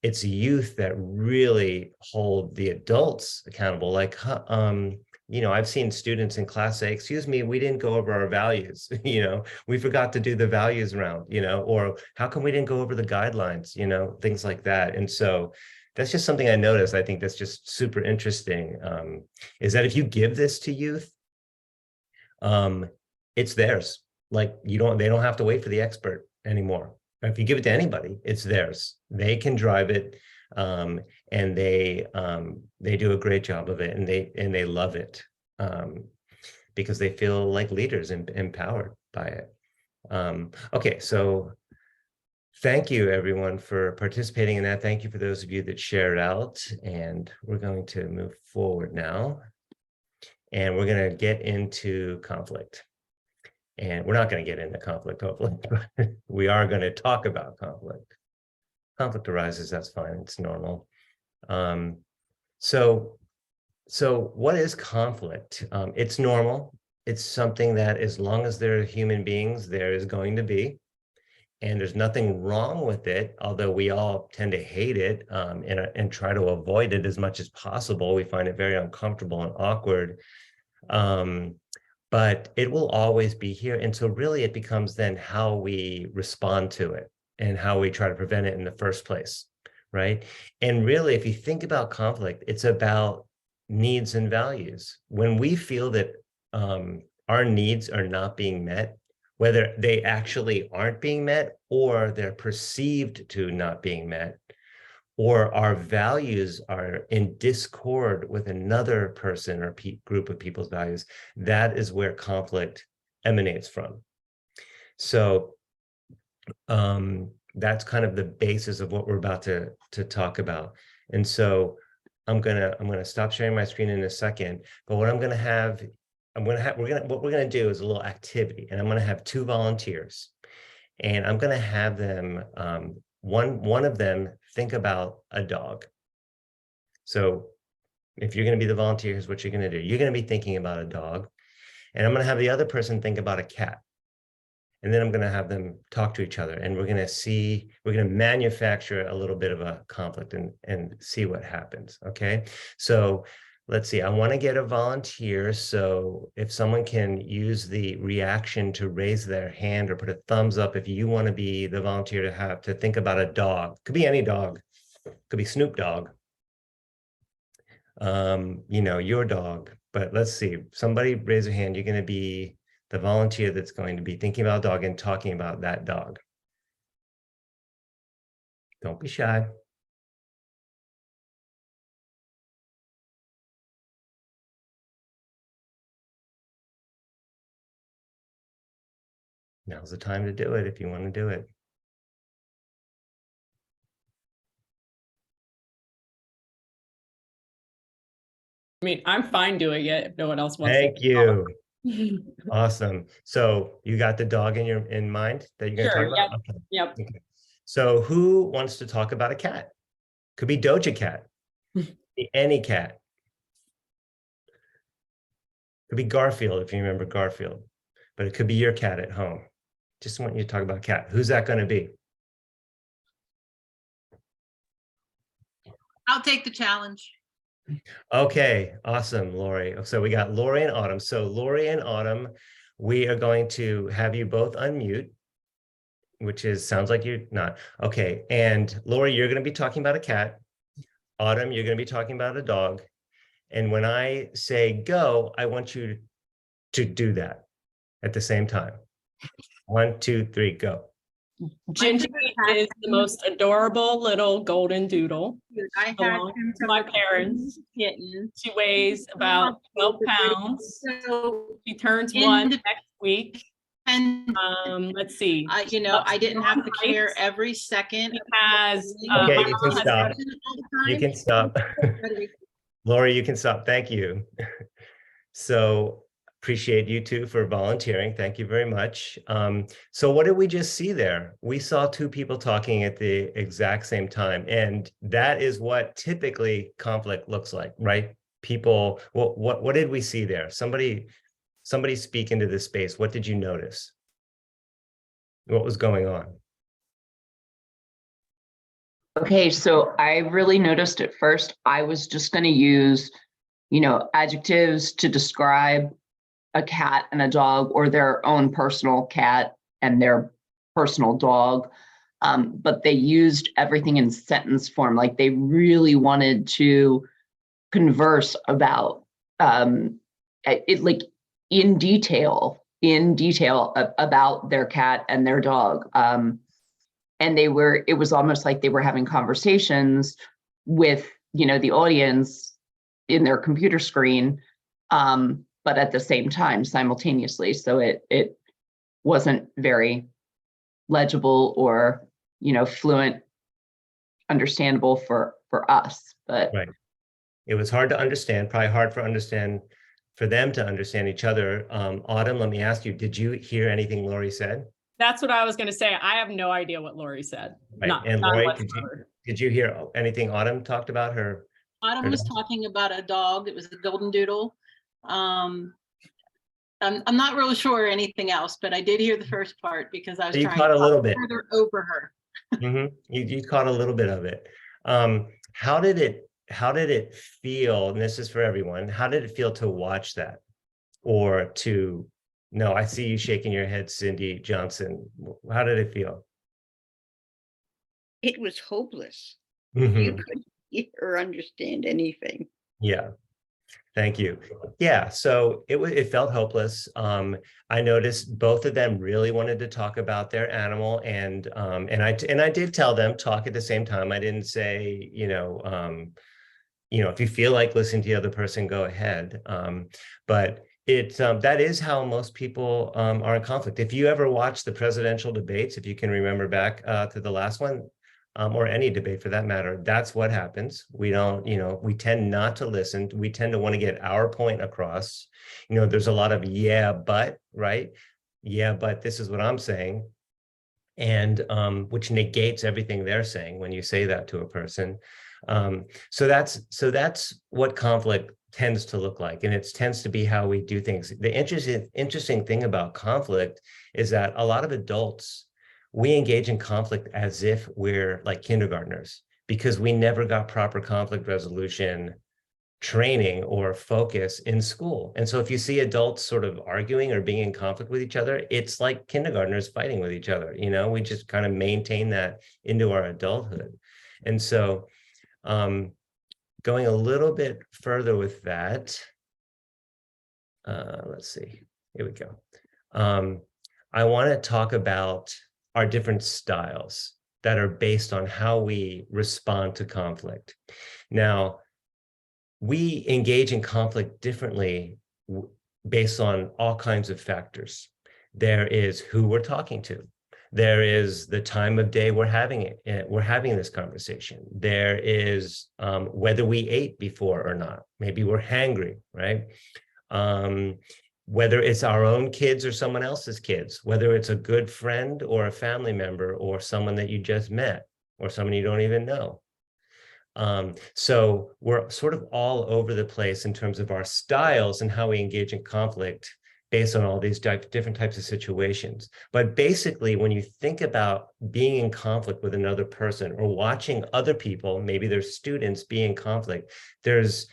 it's youth that really hold the adults accountable. Like, I've seen students in class say, excuse me, we didn't go over our values, we forgot to do the values round, or how come we didn't go over the guidelines, things like that. And so that's just something I noticed. I think that's just super interesting, is that if you give this to youth, it's theirs. Like, they don't have to wait for the expert anymore. If you give it to anybody, it's theirs. They can drive it, and they do a great job of it, and they love it, because they feel like leaders and empowered by it. Okay, so thank you everyone for participating in that. Thank you for those of you that shared out, and we're going to move forward now, and we're going to get into conflict. And we're not going to get into conflict, hopefully, but we are going to talk about conflict. Conflict arises, that's fine, it's normal. So what is conflict? It's normal. It's something that, as long as there are human beings, there is going to be. And there's nothing wrong with it, although we all tend to hate it, and try to avoid it as much as possible. We find it very uncomfortable and awkward. But it will always be here. And so really it becomes then how we respond to it and how we try to prevent it in the first place, right? And really, if you think about conflict, it's about needs and values. When we feel that our needs are not being met, whether they actually aren't being met or they're perceived to not being met, or our values are in discord with another person or group of people's values, that is where conflict emanates from. So that's kind of the basis of what we're about to talk about. And so I'm gonna stop sharing my screen in a second, but what what we're gonna do is a little activity, and I'm gonna have two volunteers, and I'm gonna have them, one of them think about a dog. So if you're going to be the volunteer, here's what you're going to do. You're going to be thinking about a dog, and I'm going to have the other person think about a cat. And then I'm going to have them talk to each other, and we're going to manufacture a little bit of a conflict and see what happens. Okay. So let's see, I want to get a volunteer. So if someone can use the reaction to raise their hand or put a thumbs up, if you want to be the volunteer to think about a dog, could be any dog, could be Snoop Dogg, your dog. But let's see, somebody raise their hand. You're going to be the volunteer that's going to be thinking about a dog and talking about that dog. Don't be shy. Now's the time to do it if you want to do it. I mean, I'm fine doing it if no one else wants Thank to. you. Awesome. So you got the dog in mind that you're going to Sure, talk about? Okay. Yep. Okay. So who wants to talk about a cat? Could be Doja Cat. Be any cat. Could be Garfield if you remember Garfield, but it could be your cat at home. Just want you to talk about cat. Who's that going to be? I'll take the challenge. Okay, awesome, Lori. So we got Lori and Autumn. So Lori and Autumn, we are going to have you both unmute, which is, sounds like you're not. Okay, and Lori, you're going to be talking about a cat. Autumn, you're going to be talking about a dog. And when I say go, I want you to do that at the same time. 1, 2, 3, go. Ginger is the most adorable little golden doodle. I had Belongs him to from my the parents. kitten. She weighs about 12 pounds. So She turns in 1 the- next week. and Let's see. I didn't have to care every second. She has. Okay, my you mom can has stop. You can stop. Lori, you can stop. Thank you. So appreciate you two for volunteering. Thank you very much. So what did we just see there? We saw 2 people talking at the exact same time. And that is what typically conflict looks like, right? People, what did we see there? Somebody speak into this space. What did you notice? What was going on? Okay, so I really noticed at first, I was just going to use, adjectives to describe a cat and a dog, or their own personal cat and their personal dog. But they used everything in sentence form. Like they really wanted to converse about it, like in detail about their cat and their dog. And it was almost like they were having conversations with, the audience in their computer screen, but at the same time, simultaneously. So it wasn't very legible or, fluent, understandable for us, but. Right. It was hard to understand, probably hard for them to understand each other. Autumn, let me ask you, did you hear anything Lori said? That's what I was going to say. I have no idea what Lori said. Right. And Lori, did you hear anything Autumn talked about her? Autumn was talking about a dog. It was a golden doodle. I'm not really sure anything else, but I did hear the first part because I was trying caught to a little bit further over her. You caught a little bit of it. How did it feel? And this is for everyone. How did it feel to watch that, or to? No, I see you shaking your head, Cindy Johnson. How did it feel? It was hopeless. You couldn't hear or understand anything. Yeah. Thank you. Yeah, so it felt hopeless. I noticed both of them really wanted to talk about their animal, and I did tell them talk at the same time. I didn't say, if you feel like listening to the other person, go ahead. But that is how most people are in conflict. If you ever watch the presidential debates, if you can remember back to the last one, or any debate for that matter, that's what happens. We don't, we tend not to listen. We tend to want to get our point across. There's a lot of yeah, but, right? Yeah, but this is what I'm saying. And which negates everything they're saying when you say that to a person. So that's what conflict tends to look like. And it tends to be how we do things. The interesting thing about conflict is that a lot of adults, we engage in conflict as if we're like kindergartners, because we never got proper conflict resolution training or focus in school. And so if you see adults sort of arguing or being in conflict with each other, it's like kindergartners fighting with each other. We just kind of maintain that into our adulthood. And so going a little bit further with that, let's see, here we go. I want to talk about our different styles that are based on how we respond to conflict. Now, we engage in conflict differently based on all kinds of factors. There is who we're talking to. There is the time of day we're having this conversation. There is whether we ate before or not. Maybe we're hangry, right? Whether it's our own kids or someone else's kids, whether it's a good friend or a family member or someone that you just met or someone you don't even know. So we're sort of all over the place in terms of our styles and how we engage in conflict based on all these different types of situations. But basically, when you think about being in conflict with another person or watching other people, maybe their students be in conflict, there's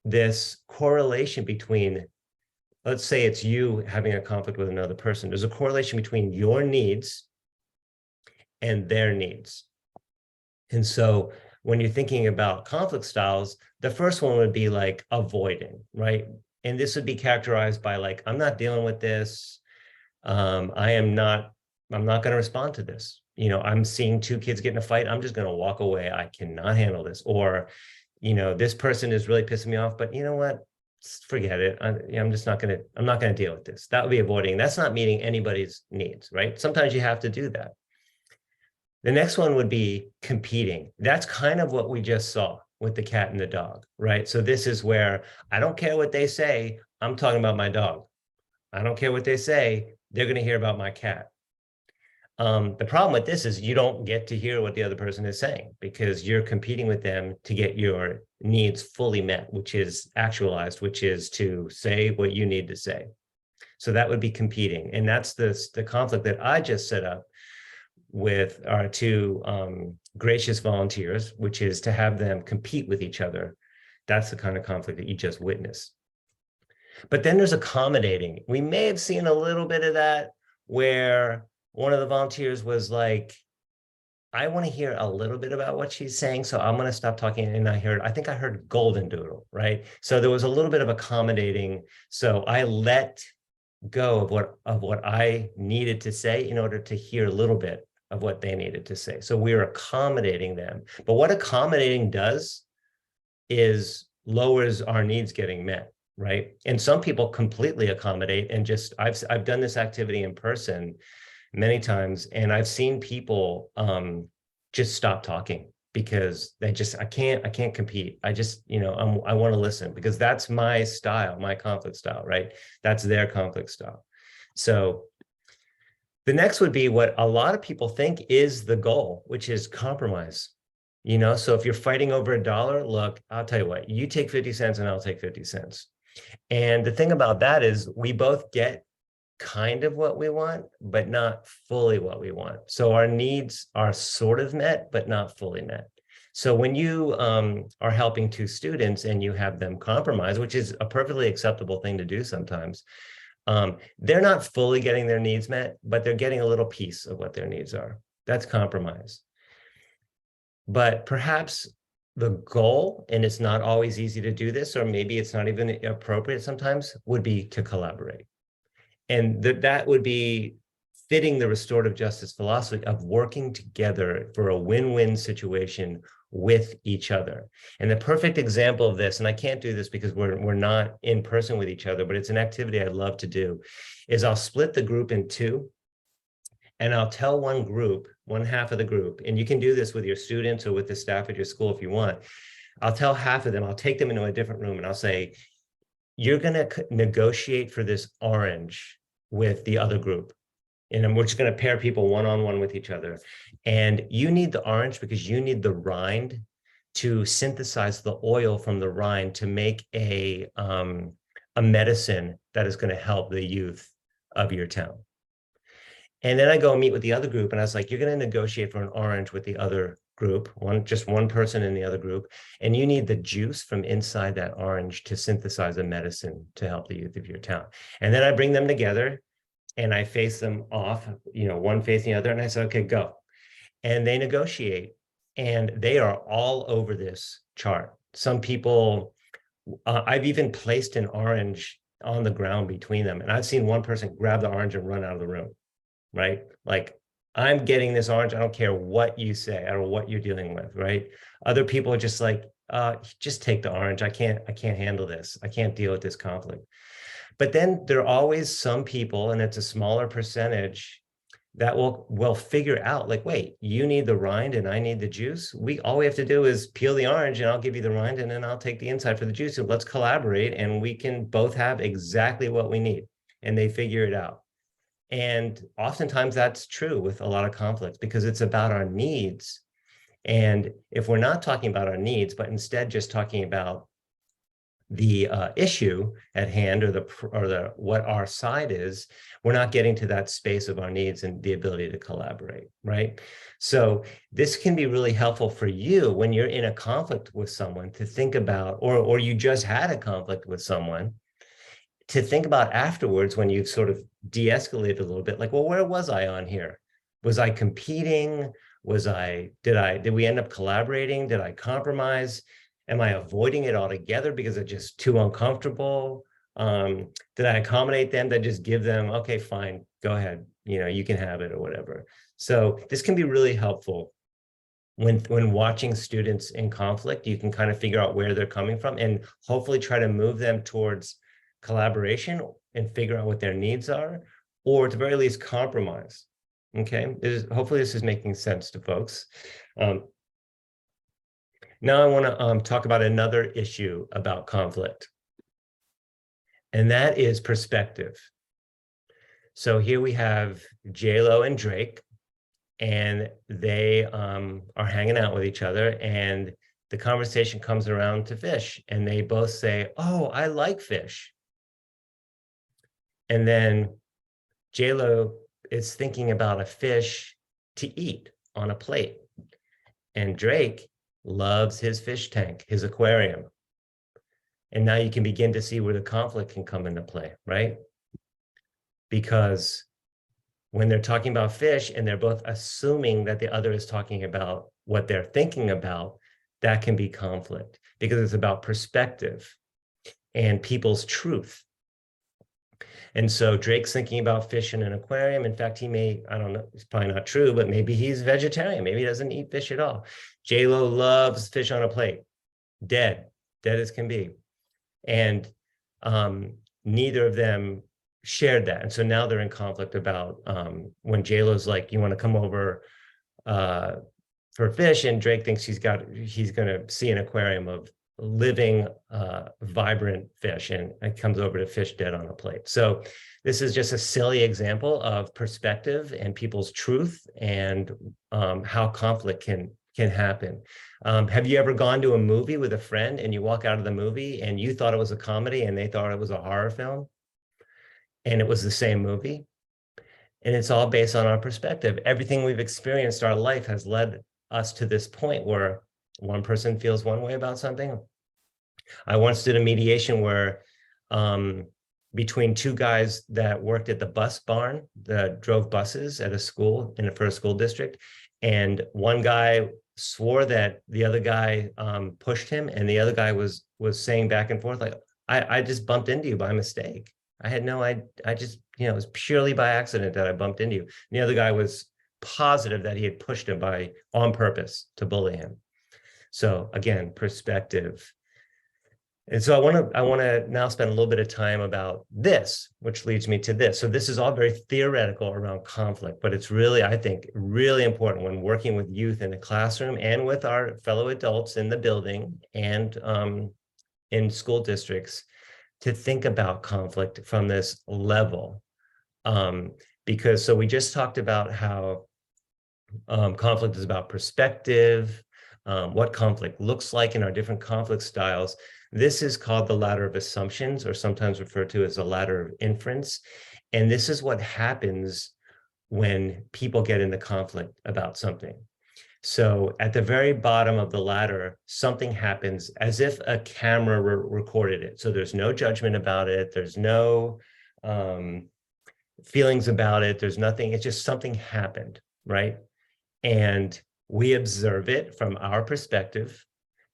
this correlation between, let's say it's you having a conflict with another person. There's a correlation between your needs and their needs. And so when you're thinking about conflict styles, the first one would be like avoiding, right? And this would be characterized by like, I'm not dealing with this. I'm not going to respond to this. You know, I'm seeing two kids get in a fight. I'm just going to walk away. I cannot handle this. Or, you know, this person is really pissing me off, but you know what? Forget it. I'm not going to deal with this. That would be avoiding. That's not meeting anybody's needs, right? Sometimes you have to do that. The next one would be competing. That's kind of what we just saw with the cat and the dog, right? So this is where I don't care what they say. I'm talking about my dog. I don't care what they say. They're going to hear about my cat. The problem with this is you don't get to hear what the other person is saying because you're competing with them to get your needs fully met, which is actualized, which is to say what you need to say. So that would be competing. And that's the conflict that I just set up with our two gracious volunteers, which is to have them compete with each other. That's the kind of conflict that you just witnessed. But then there's accommodating. We may have seen a little bit of that where one of the volunteers was like, I want to hear a little bit about what she's saying, so I'm going to stop talking. And I think I heard golden doodle, right? So there was a little bit of accommodating. So I let go of what I needed to say in order to hear a little bit of what they needed to say. So we were accommodating them. But what accommodating does is lowers our needs getting met, right? And some people completely accommodate and just, I've done this activity in person many times, and I've seen people just stop talking because they just, I can't compete. I just, you know, I want to listen because that's my style, my conflict style, right? That's their conflict style. So the next would be what a lot of people think is the goal, which is compromise. You know, so if you're fighting over $1, look, I'll tell you what, you take 50 cents and I'll take 50 cents. And the thing about that is we both get kind of what we want, but not fully what we want. So our needs are sort of met, but not fully met. So when you are helping two students and you have them compromise, which is a perfectly acceptable thing to do sometimes, they're not fully getting their needs met, but they're getting a little piece of what their needs are. That's compromise. But perhaps the goal, and it's not always easy to do this, or maybe it's not even appropriate sometimes, would be to collaborate. And that would be fitting the restorative justice philosophy of working together for a win-win situation with each other. And the perfect example of this, and I can't do this because we're not in person with each other, but it's an activity I'd love to do, is I'll split the group in two, and I'll tell one half of the group, and you can do this with your students or with the staff at your school if you want. I'll tell half of them, I'll take them into a different room and I'll say, you're going to negotiate for this orange with the other group. And we're just going to pair people one-on-one with each other. And you need the orange because you need the rind to synthesize the oil from the rind to make a medicine that is going to help the youth of your town. And then I go meet with the other group and I was like, you're going to negotiate for an orange with the other group, just one person in the other group. And you need the juice from inside that orange to synthesize a medicine to help the youth of your town. And then I bring them together and I face them off, you know, one facing the other. And I say, okay, go. And they negotiate and they are all over this chart. Some people, I've even placed an orange on the ground between them. And I've seen one person grab the orange and run out of the room. Right? Like, I'm getting this orange. I don't care what you say or what you're dealing with, right? Other people are just like, just take the orange. I can't handle this. I can't deal with this conflict. But then there are always some people, and it's a smaller percentage, that will figure out like, wait, you need the rind and I need the juice. All we have to do is peel the orange and I'll give you the rind and then I'll take the inside for the juice. So let's collaborate and we can both have exactly what we need. And they figure it out. And oftentimes that's true with a lot of conflicts because it's about our needs. And if we're not talking about our needs, but instead just talking about the issue at hand or the what our side is, we're not getting to that space of our needs and the ability to collaborate, right? So this can be really helpful for you when you're in a conflict with someone to think about, or you just had a conflict with someone, to think about afterwards when you've sort of de-escalated a little bit, like, well, where was I on here? Was I competing? Did we end up collaborating? Did I compromise? Am I avoiding it altogether because it's just too uncomfortable? Did I accommodate them, that just give them, okay, fine, go ahead, you can have it or whatever. So this can be really helpful when watching students in conflict. You can kind of figure out where they're coming from and hopefully try to move them towards collaboration and figure out what their needs are, or at the very least compromise. Okay, hopefully this is making sense to folks. Now I want to talk about another issue about conflict, and that is perspective. So here we have J-Lo and Drake, and they are hanging out with each other, and the conversation comes around to fish, and they both say, oh, I like fish. And then J-Lo is thinking about a fish to eat on a plate, and Drake loves his fish tank, his aquarium. And now you can begin to see where the conflict can come into play, right? Because when they're talking about fish and they're both assuming that the other is talking about what they're thinking about, that can be conflict because it's about perspective and people's truth. And so Drake's thinking about fish in an aquarium. In fact, I don't know, it's probably not true, but maybe he's vegetarian. Maybe he doesn't eat fish at all. J-Lo loves fish on a plate, dead as can be. And neither of them shared that. And so now they're in conflict about when J-Lo's like, you want to come over for fish, and Drake thinks he's going to see an aquarium of living, vibrant fish, and it comes over to fish dead on a plate. So this is just a silly example of perspective and people's truth and how conflict can happen. Have you ever gone to a movie with a friend and you walk out of the movie and you thought it was a comedy and they thought it was a horror film, and it was the same movie? And it's all based on our perspective. Everything we've experienced our life has led us to this point where one person feels one way about something. I once did a mediation where between two guys that worked at the bus barn that drove buses at a school for a school district, and one guy swore that the other guy pushed him, and the other guy was saying back and forth like, I just bumped into you by mistake. I had no, I just, it was purely by accident that I bumped into you. And the other guy was positive that he had pushed him on purpose to bully him. So again, perspective. And so I want to now spend a little bit of time about this, which leads me to this. So this is all very theoretical around conflict, but it's really, I think, really important when working with youth in the classroom and with our fellow adults in the building and in school districts to think about conflict from this level. Because so we just talked about how conflict is about perspective, what conflict looks like in our different conflict styles. This is called the ladder of assumptions, or sometimes referred to as the ladder of inference. And this is what happens when people get into conflict about something. So at the very bottom of the ladder, something happens as if a camera recorded it. So there's no judgment about it. There's no feelings about it. There's nothing. It's just something happened, right? And we observe it from our perspective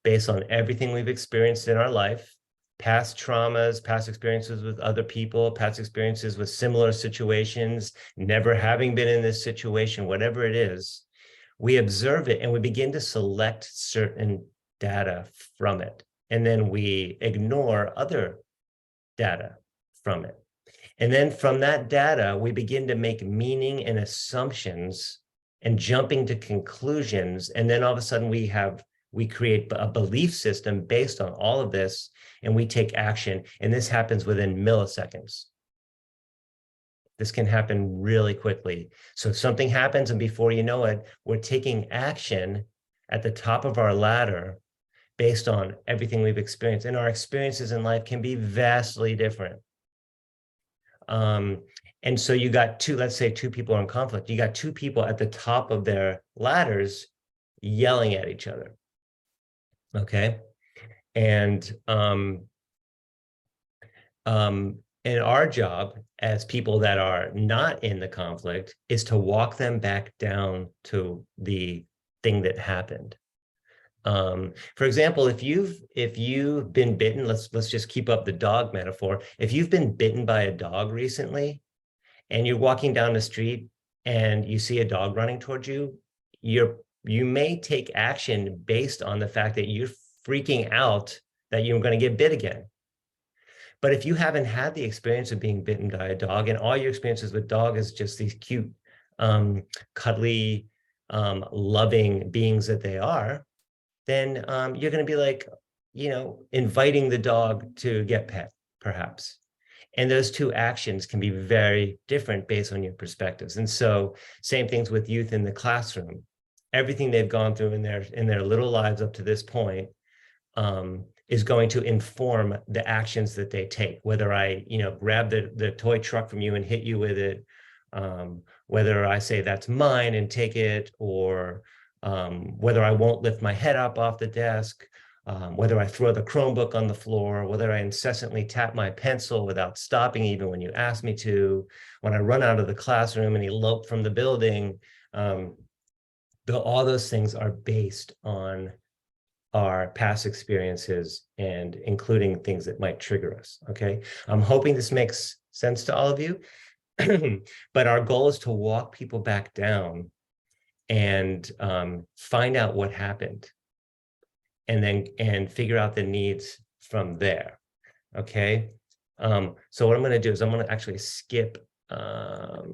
based on everything we've experienced in our life, past traumas, past experiences with other people, past experiences with similar situations, never having been in this situation, whatever it is. We observe it and we begin to select certain data from it. And then we ignore other data from it. And then from that data, we begin to make meaning and assumptions and jumping to conclusions. And then all of a sudden we create a belief system based on all of this, and we take action. And this happens within milliseconds. This can happen really quickly. So if something happens and before you know it, we're taking action at the top of our ladder based on everything we've experienced. And our experiences in life can be vastly different. And so you got let's say two people are in conflict. You got two people at the top of their ladders yelling at each other. Okay. And our job as people that are not in the conflict is to walk them back down to the thing that happened. For example, if you've been bitten, let's just keep up the dog metaphor. If you've been bitten by a dog recently and you're walking down the street and you see a dog running towards you, you may take action based on the fact that you're freaking out that you're going to get bit again. But if you haven't had the experience of being bitten by a dog and all your experiences with dog is just these cute, cuddly, loving beings that they are, then you're going to be like, inviting the dog to get pet, perhaps. And those two actions can be very different based on your perspectives. And so same things with youth in the classroom. Everything they've gone through in their little lives up to this point is going to inform the actions that they take. Whether I, grab the toy truck from you and hit you with it, whether I say that's mine and take it, or whether I won't lift my head up off the desk, whether I throw the Chromebook on the floor, whether I incessantly tap my pencil without stopping even when you ask me to, when I run out of the classroom and elope from the building, all those things are based on our past experiences and including things that might trigger us, okay? I'm hoping this makes sense to all of you, but our goal is to walk people back down and find out what happened and figure out the needs from there, okay? So what I'm gonna do is I'm gonna actually skip, okay,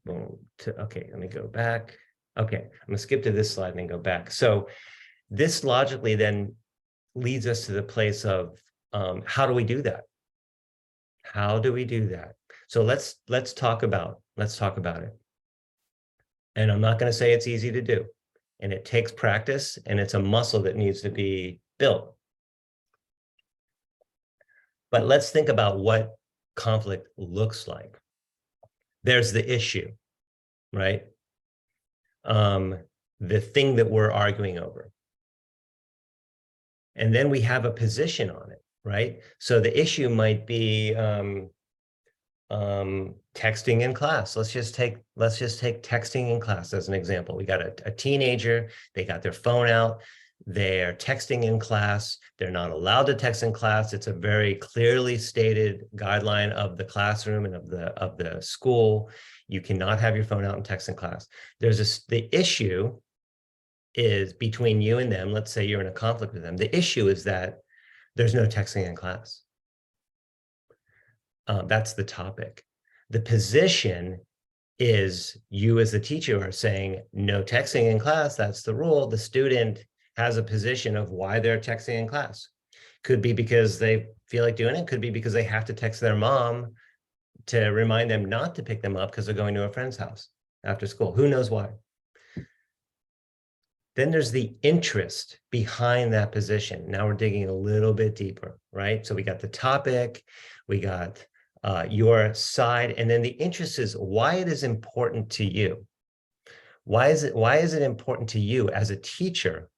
let me go back. Okay, I'm gonna skip to this slide and then go back. So this logically then leads us to the place of how do we do that? How do we do that? So let's talk about it. And I'm not going to say it's easy to do, and it takes practice, and it's a muscle that needs to be built. But let's think about what conflict looks like. There's the issue, right? The thing that we're arguing over. And then we have a position on it, right? So the issue might be texting in class. Let's just take texting in class as an example. We got a teenager, they got their phone out, they're texting in class. They're not allowed to text in class. It's a very clearly stated guideline of the classroom and of the school. You cannot have your phone out and text in class. The issue is between you and them. Let's say you're in a conflict with them. The issue is that there's no texting in class. That's the topic. The position is you as the teacher are saying no texting in class. That's the rule. The student has a position of why they're texting in class. Could be because they feel like doing it. Could be because they have to text their mom to remind them not to pick them up because they're going to a friend's house after school. Who knows why? Then there's the interest behind that position. Now we're digging a little bit deeper, right? So we got the topic, we got your side, and then the interest is why it is important to you. Why is it important to you as a teacher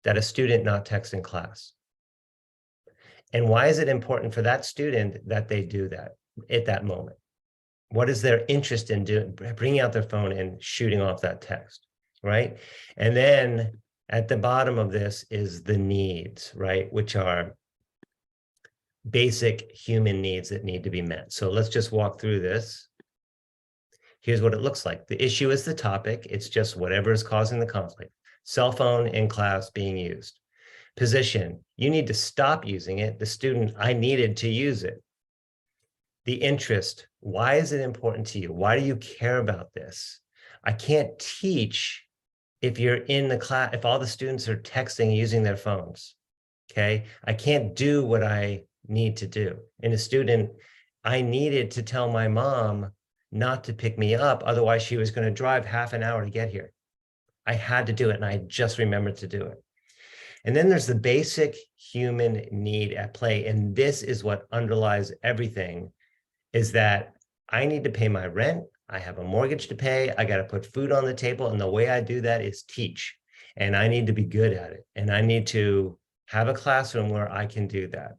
that a student not text in class? And why is it important for that student that they do that at that moment? What is their interest in doing, bringing out their phone and shooting off that text? Right? And then at the bottom of this is the needs, right? Which are basic human needs that need to be met. So let's just walk through this. Here's what it looks like. The issue is the topic. It's just whatever is causing the conflict. Cell phone in class being used. Position, you need to stop using it. The student, I needed to use it. the interest. Why is it important to you? Why do you care about this? I can't teach if you're in the class, if all the students are texting using their phones, okay? I can't do what I need to do. In a student, I needed to tell my mom not to pick me up, otherwise she was going to drive half an hour to get here. I had to do it, and I just remembered to do it. And then there's the basic human need at play, and this is what underlies everything, is that I need to pay my rent, I have a mortgage to pay, I got to put food on the table, and the way I do that is teach, and I need to be good at it, and I need to have a classroom where I can do that.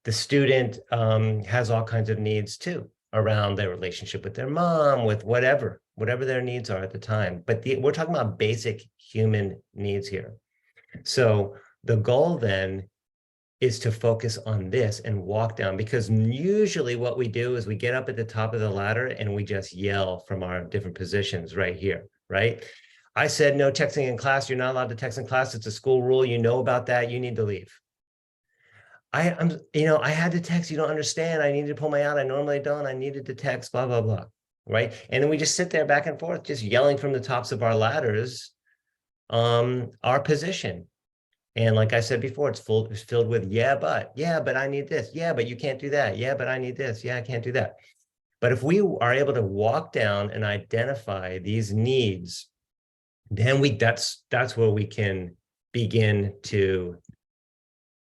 The student has all kinds of needs too, around their relationship with their mom, with whatever their needs are at the time. But we're talking about basic human needs here. So the goal then is to focus on this and walk down, because usually what we do is we get up at the top of the ladder and we just yell from our different positions right here, right? I said no texting in class. You're not allowed to text in class. It's a school rule. You know about that. You need to leave. I had to text. You don't understand. I needed to pull my out. I normally don't. I needed to text, blah, blah, blah, right? And then we just sit there back and forth, just yelling from the tops of our ladders, our position. And like I said before, it's filled with, yeah, but I need this. Yeah, but you can't do that. Yeah, but I need this. Yeah, I can't do that. But if we are able to walk down and identify these needs, then that's where we can begin to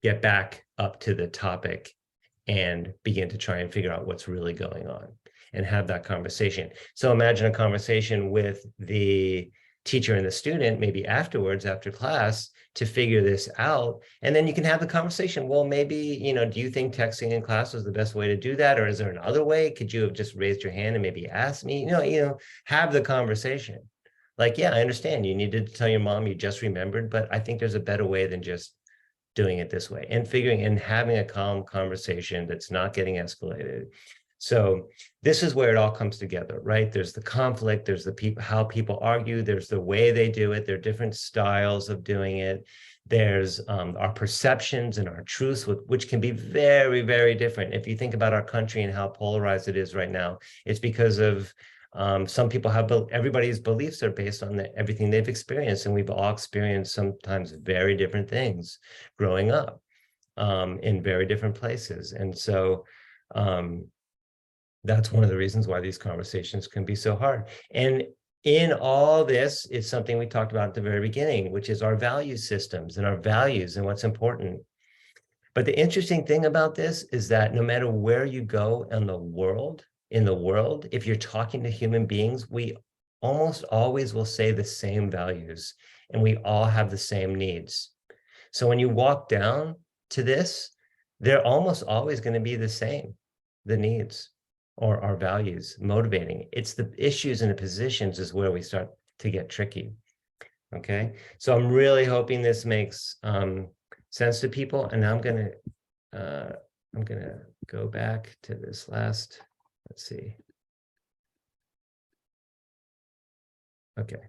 get back up to the topic and begin to try and figure out what's really going on and have that conversation. So imagine a conversation with the teacher and the student, maybe afterwards, after class, to figure this out. And then you can have the conversation. Well, maybe, do you think texting in class was the best way to do that? Or is there another way? Could you have just raised your hand and maybe asked me? Have the conversation. Like, yeah, I understand you needed to tell your mom you just remembered, but I think there's a better way than just doing it this way, and figuring and having a calm conversation that's not getting escalated. So this is where it all comes together, right? There's the conflict, there's the people, how people argue, there's the way they do it, there are different styles of doing it. There's our perceptions and our truths, which can be very, very different. If you think about our country and how polarized it is right now, it's because of some people have, everybody's beliefs are based on everything they've experienced, and we've all experienced sometimes very different things growing up in very different places. And so that's one of the reasons why these conversations can be so hard. And in all this is something we talked about at the very beginning, which is our value systems and our values and what's important. But the interesting thing about this is that no matter where you go in the world, if you're talking to human beings, we almost always will say the same values, and we all have the same needs. So when you walk down to this, they're almost always going to be the same, the needs or our values motivating. It's the issues and the positions is where we start to get tricky. Okay, so I'm really hoping this makes sense to people. And now I'm gonna go back to this last. Let's see. Okay.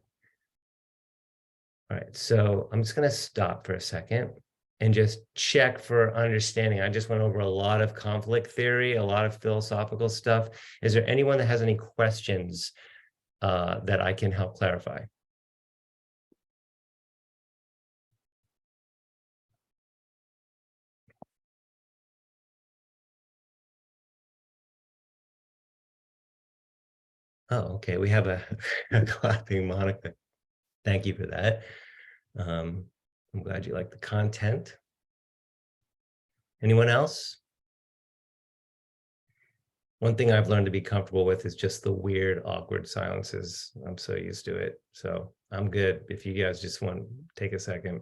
All right, so I'm just going to stop for a second and just check for understanding. I just went over a lot of conflict theory, a lot of philosophical stuff. Is there anyone that has any questions that I can help clarify? Oh, okay. We have a clapping Monica. Thank you for that. I'm glad you like the content. Anyone else? One thing I've learned to be comfortable with is just the weird, awkward silences. I'm so used to it. So I'm good if you guys just want to take a second.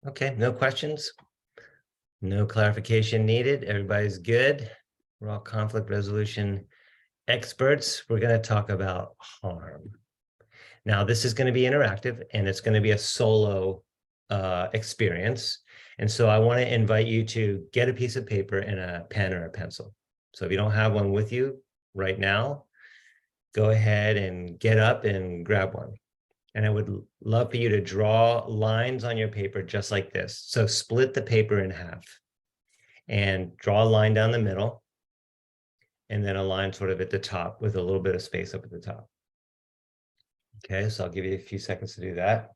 Okay, no questions? No clarification needed. Everybody's good. We're all conflict resolution experts. We're going to talk about harm. Now, this is going to be interactive, and it's going to be a solo experience. And so I want to invite you to get a piece of paper and a pen or a pencil. So if you don't have one with you right now, go ahead and get up and grab one. And I would love for you to draw lines on your paper just like this. So split the paper in half and draw a line down the middle, and then a line sort of at the top with a little bit of space up at the top. Okay, so I'll give you a few seconds to do that.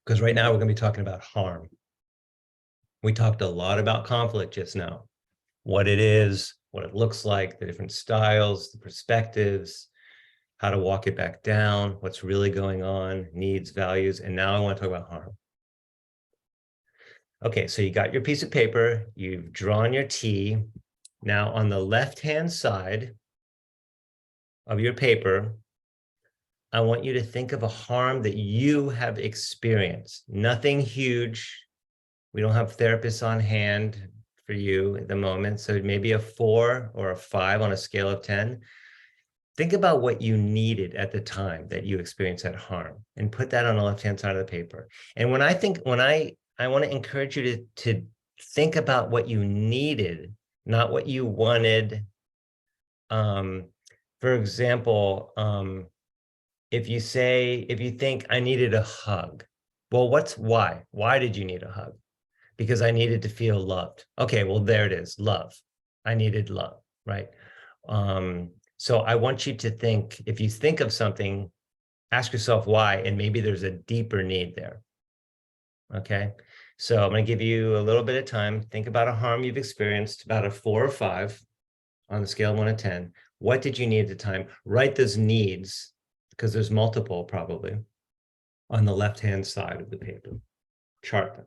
Because right now we're going to be talking about harm. We talked a lot about conflict just now, what it is, what it looks like, the different styles, the perspectives, how to walk it back down, what's really going on, needs, values, and now I want to talk about harm. Okay, so you got your piece of paper, you've drawn your T. Now on the left-hand side of your paper, I want you to think of a harm that you have experienced. Nothing huge. We don't have therapists on hand for you at the moment, so maybe a 4 or a 5 on a scale of 10. Think about what you needed at the time that you experienced that harm and put that on the left-hand side of the paper. And when I want to encourage you to think about what you needed, not what you wanted. For example, if you think I needed a hug, well, why? Why did you need a hug? Because I needed to feel loved. Okay, well, there it is, love. I needed love, right? So I want you to think, if you think of something, ask yourself why, and maybe there's a deeper need there. Okay, so I'm going to give you a little bit of time. Think about a harm you've experienced, about a 4 or 5 on the scale of 1 to 10. What did you need at the time? Write those needs, because there's multiple probably, on the left-hand side of the paper. Chart them.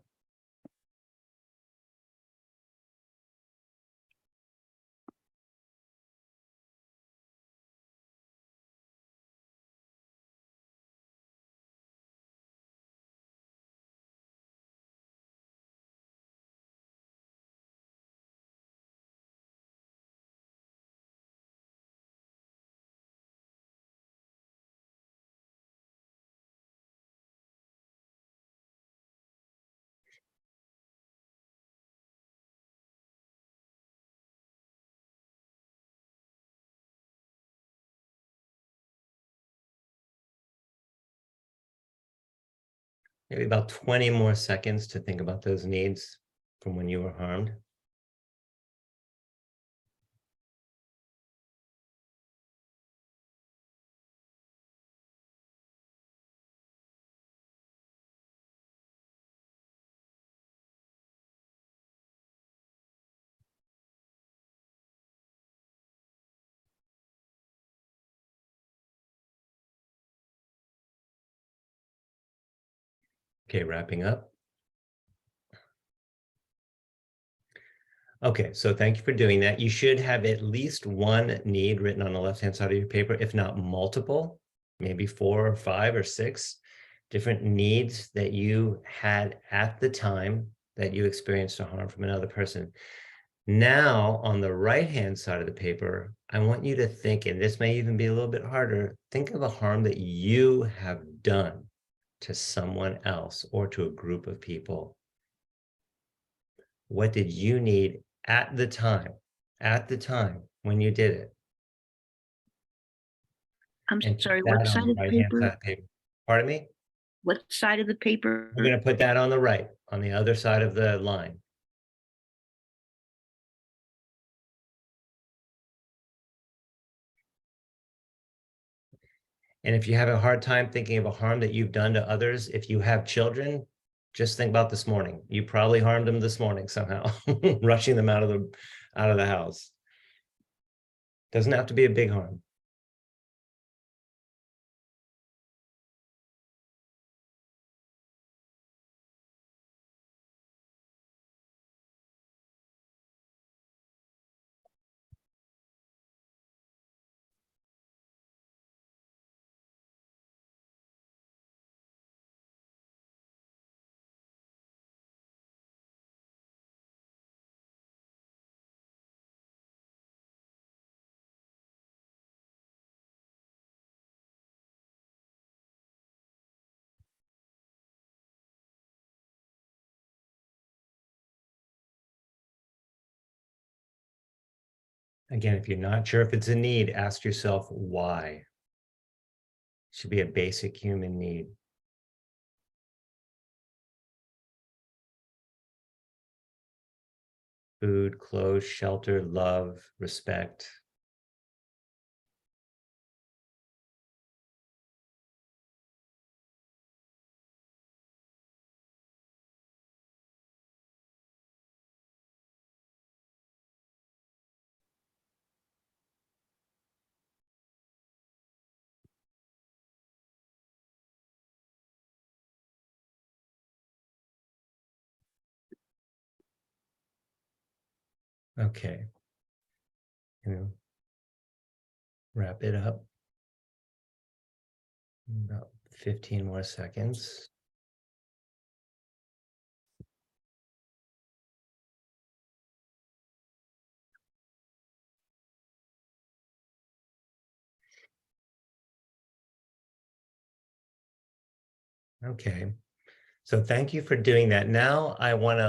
Maybe about 20 more seconds to think about those needs from when you were harmed. Okay, wrapping up. Okay, so thank you for doing that. You should have at least one need written on the left-hand side of your paper, if not multiple, maybe 4 or 5 or 6 different needs that you had at the time that you experienced a harm from another person. Now, on the right-hand side of the paper, I want you to think, and this may even be a little bit harder, think of a harm that you have done to someone else or to a group of people. What did you need at the time when you did it? I'm And sorry, put that what on side of the right-hand side paper? of the paper. Pardon me? What side of the paper? We're going to put that on the right, on the other side of the line. And if you have a hard time thinking of a harm that you've done to others, if you have children, just think about this morning. You probably harmed them this morning somehow, rushing them out of the house. Doesn't have to be a big harm. Again, if you're not sure if it's a need, ask yourself why. Should be a basic human need. Food, clothes, shelter, love, respect. Okay. Wrap it up. About 15 more seconds. Okay. So thank you for doing that. Now I want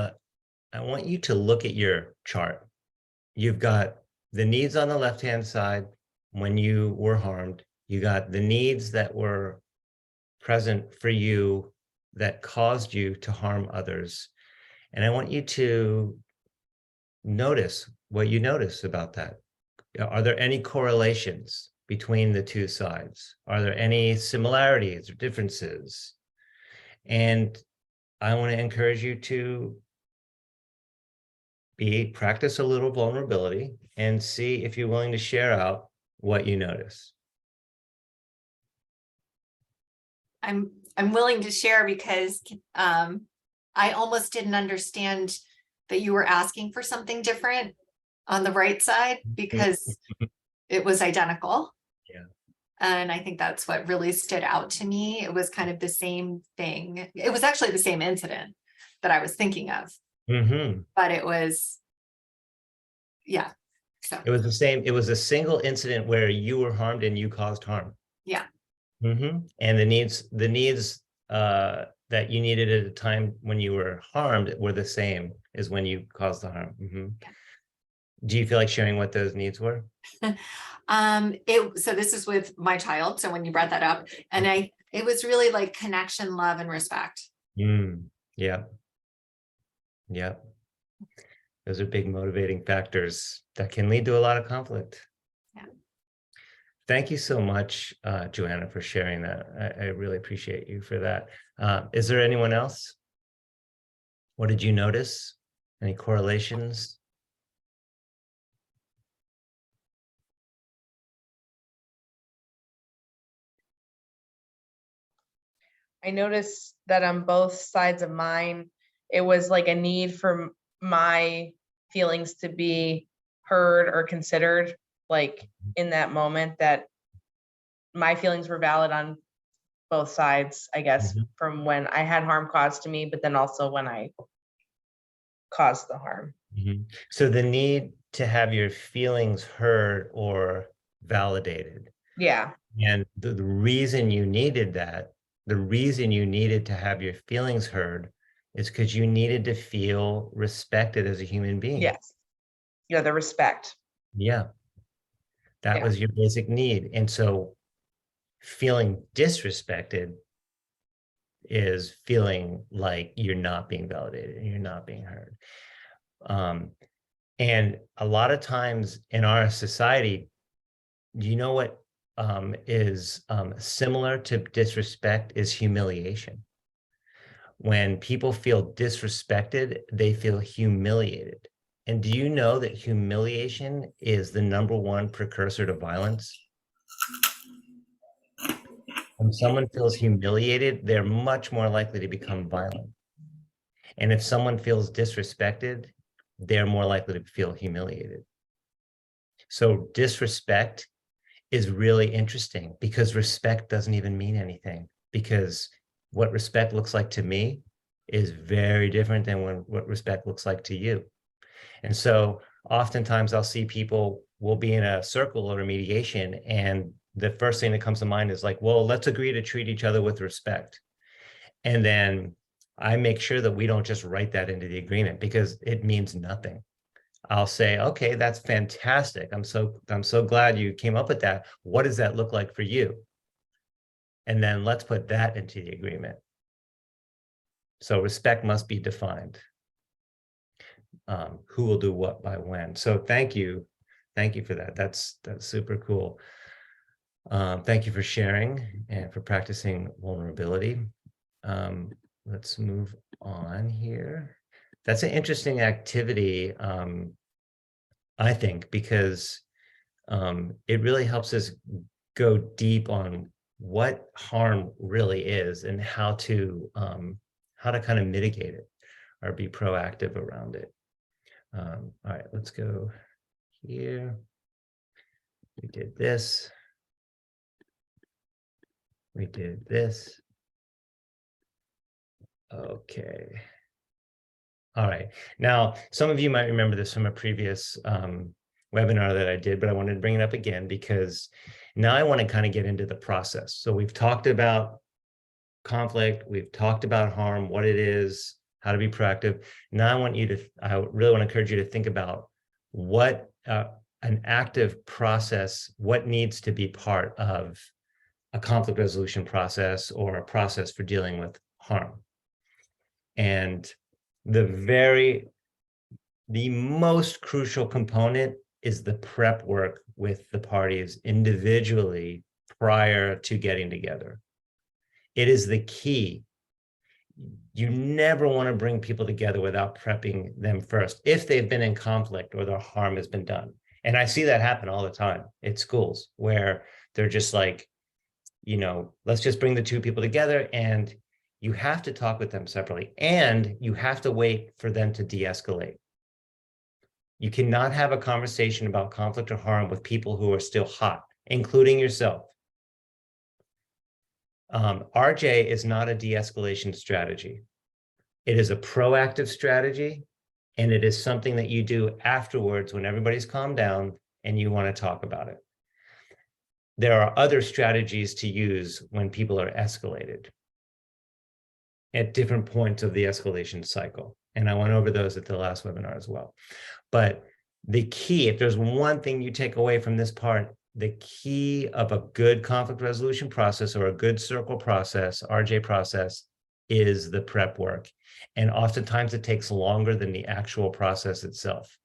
you to look at your chart. You've got the needs on the left-hand side when you were harmed. You got the needs that were present for you that caused you to harm others. And I want you to notice what you notice about that. Are there any correlations between the two sides? Are there any similarities or differences? And I want to encourage you to practice a little vulnerability and see if you're willing to share out what you notice. I'm willing to share because I almost didn't understand that you were asking for something different on the right side because it was identical. Yeah. And I think that's what really stood out to me. It was kind of the same thing. It was actually the same incident that I was thinking of, but it was, yeah. So it was the same. It was a single incident where you were harmed and you caused harm. yeah. And the needs that you needed at a time when you were harmed were the same as when you caused the harm. Do you feel like sharing what those needs were? So this is with my child. So when you brought that up, and it was really like connection, love, and respect. Yeah. Yeah. Those are big motivating factors that can lead to a lot of conflict. Yeah. Thank you so much, Joanna, for sharing that. I really appreciate you for that. Is there anyone else? What did you notice? Any correlations? I noticed that on both sides of mine, it was like a need for my feelings to be heard or considered, like in that moment, that my feelings were valid on both sides, I guess, from when I had harm caused to me, but then also when I caused the harm. So the need to have your feelings heard or validated. Yeah. And the reason you needed that, the reason you needed to have your feelings heard is because you needed to feel respected as a human being. Yes. Yeah, the respect. Yeah. That was your basic need. And so feeling disrespected is feeling like you're not being validated and you're not being heard. And a lot of times in our society, you know what is similar to disrespect is humiliation. When people feel disrespected, they feel humiliated. And do you know that humiliation is the #1 precursor to violence? When someone feels humiliated, they're much more likely to become violent. And if someone feels disrespected, they're more likely to feel humiliated. So disrespect is really interesting because respect doesn't even mean anything, because what respect looks like to me is very different than what respect looks like to you. And so oftentimes I'll see people will be in a circle or a mediation, and the first thing that comes to mind is like, well, let's agree to treat each other with respect. And then I make sure that we don't just write that into the agreement because it means nothing. I'll say, okay, that's fantastic. I'm so glad you came up with that. What does that look like for you? And then let's put that into the agreement. So respect must be defined. Who will do what by when. So thank you for that. That's super cool. Thank you for sharing and for practicing vulnerability. Let's move on here. That's an interesting activity, I think, because it really helps us go deep on what harm really is and how to kind of mitigate it or be proactive around it. All right, let's go here. We did this. We did this. Okay. All right. Now, some of you might remember this from a previous webinar that I did, but I wanted to bring it up again because now I want to kind of get into the process. So we've talked about conflict, we've talked about harm, what it is, how to be proactive. Now I really want to encourage you to think about what an active process, what needs to be part of a conflict resolution process or a process for dealing with harm. And the most crucial component is the prep work with the parties individually prior to getting together. It is the key. You never want to bring people together without prepping them first, if they've been in conflict or their harm has been done. And I see that happen all the time at schools where they're just like, let's just bring the two people together, and you have to talk with them separately, and you have to wait for them to de-escalate. You cannot have a conversation about conflict or harm with people who are still hot, including yourself. RJ is not a de-escalation strategy. It is a proactive strategy, and it is something that you do afterwards when everybody's calmed down and you want to talk about it. There are other strategies to use when people are escalated at different points of the escalation cycle. And I went over those at the last webinar as well. But the key, if there's one thing you take away from this part, the key of a good conflict resolution process or a good circle process, RJ process, is the prep work. And oftentimes it takes longer than the actual process itself.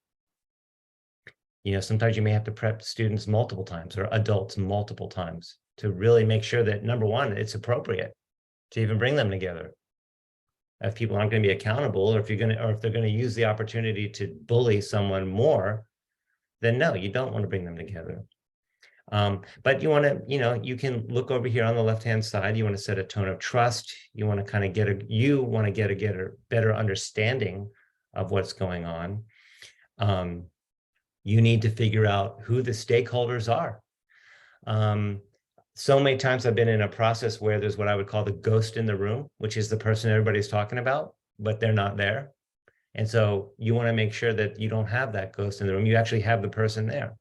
Sometimes you may have to prep students multiple times or adults multiple times to really make sure that, number one, it's appropriate to even bring them together. If people aren't going to be accountable, or if they're going to use the opportunity to bully someone more, then no, you don't want to bring them together. But you want to, you can look over here on the left-hand side. You want to set a tone of trust. You want to kind of get a better understanding of what's going on. You need to figure out who the stakeholders are. So many times I've been in a process where there's what I would call the ghost in the room, which is the person everybody's talking about, but they're not there. And so you want to make sure that you don't have that ghost in the room. You actually have the person there.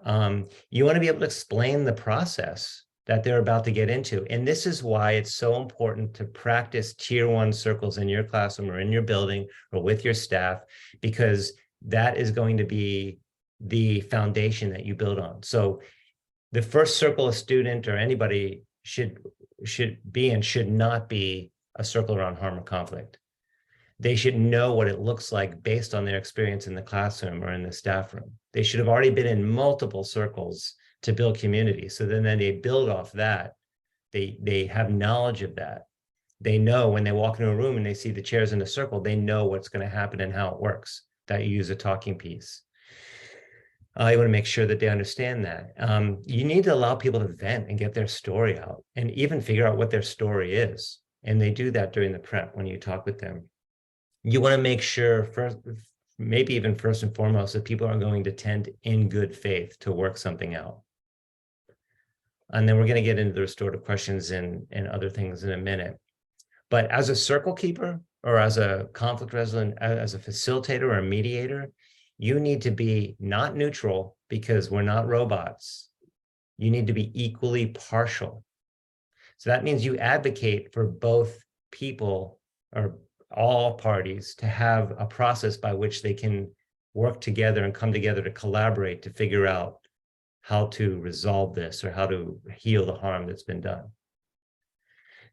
You want to be able to explain the process that they're about to get into. And this is why it's so important to practice tier 1 circles in your classroom or in your building or with your staff, because that is going to be the foundation that you build on. So the first circle a student or anybody should be in should not be a circle around harm or conflict. They should know what it looks like based on their experience in the classroom or in the staff room. They should have already been in multiple circles to build community. So then they build off that. They have knowledge of that. They know when they walk into a room and they see the chairs in a circle, they know what's going to happen and how it works, that you use a talking piece. You want to make sure that they understand that. You need to allow people to vent and get their story out and even figure out what their story is. And they do that during the prep when you talk with them. You want to make sure, maybe even first and foremost, that people are going to tend in good faith to work something out. And then we're going to get into the restorative questions and other things in a minute. But as a circle keeper or as a conflict resolvent, as a facilitator or a mediator, you need to be not neutral, because we're not robots. You need to be equally partial. So that means you advocate for both people or all parties to have a process by which they can work together and come together to collaborate to figure out how to resolve this or how to heal the harm that's been done.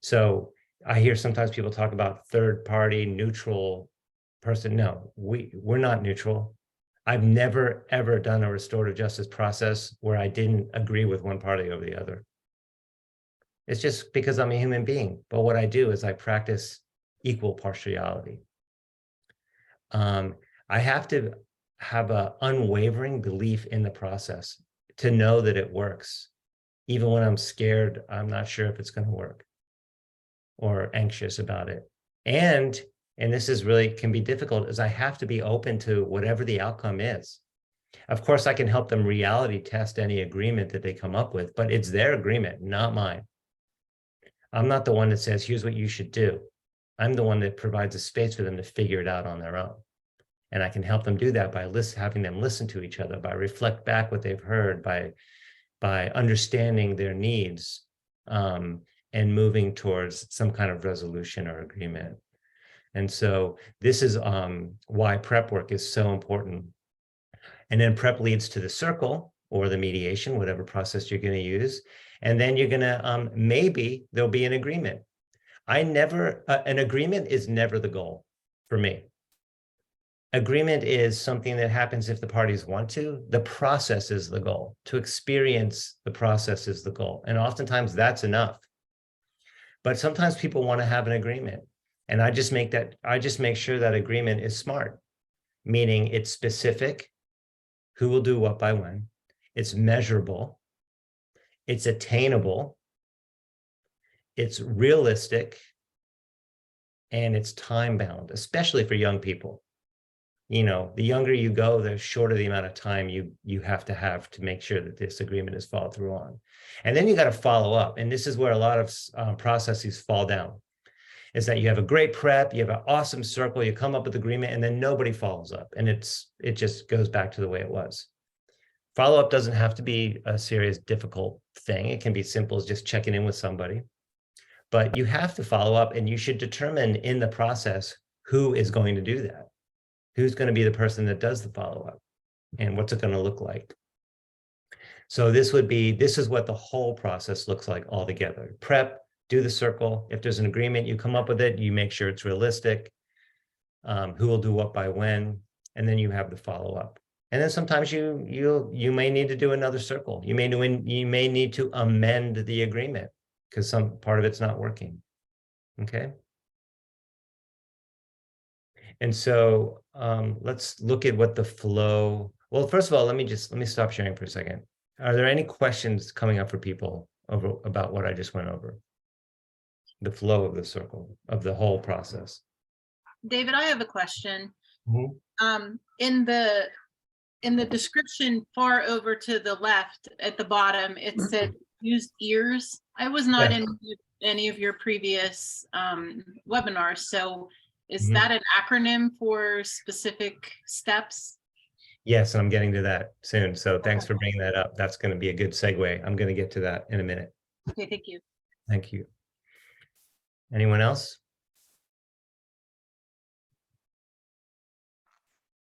So I hear sometimes people talk about third party neutral person. No, we're not neutral. I've never, ever done a restorative justice process where I didn't agree with one party over the other. It's just because I'm a human being. But what I do is I practice equal partiality. I have to have an unwavering belief in the process to know that it works. Even when I'm scared, I'm not sure if it's going to work or anxious about it. And this is really can be difficult, is I have to be open to whatever the outcome is. Of course, I can help them reality test any agreement that they come up with, but it's their agreement, not mine. I'm not the one that says, here's what you should do. I'm the one that provides a space for them to figure it out on their own. And I can help them do that by having them listen to each other, by reflect back what they've heard, by understanding their needs, and moving towards some kind of resolution or agreement. And so this is why prep work is so important. And then prep leads to the circle or the mediation, whatever process you're going to use. And then you're going to, maybe there'll be an agreement. An agreement is never the goal for me. Agreement is something that happens if the parties want to. The process is the goal. To experience the process is the goal. And oftentimes that's enough. But sometimes people want to have an agreement. And I just make sure that agreement is smart, meaning it's specific, who will do what by when, it's measurable, it's attainable, it's realistic, and it's time bound, especially for young people. You know, the younger you go, the shorter the amount of time you have to make sure that this agreement is followed through on. And then you got to follow up. And this is where a lot of processes fall down, is that you have a great prep, you have an awesome circle, you come up with agreement, and then nobody follows up. And it just goes back to the way it was. Follow-up doesn't have to be a serious, difficult thing. It can be simple as just checking in with somebody. But you have to follow up, and you should determine in the process who is going to do that. Who's going to be the person that does the follow-up, and what's it going to look like? So this is what the whole process looks like altogether. Prep, do the circle. If there's an agreement, you come up with it, you make sure it's realistic, who will do what by when, and then you have the follow-up. And then sometimes you may need to do another circle. You may need to amend the agreement because some part of it's not working. Okay. And so let's look at what the flow. Well, first of all, let me stop sharing for a second. Are there any questions coming up for people about what I just went over? The flow of the circle, of the whole process. David, I have a question. Mm-hmm. In the description far over to the left at the bottom, it said use ears. I was not in any of your previous webinars. So is that an acronym for specific steps? Yes, I'm getting to that soon. So thanks for bringing that up. That's going to be a good segue. I'm going to get to that in a minute. Okay, thank you. Thank you. Anyone else?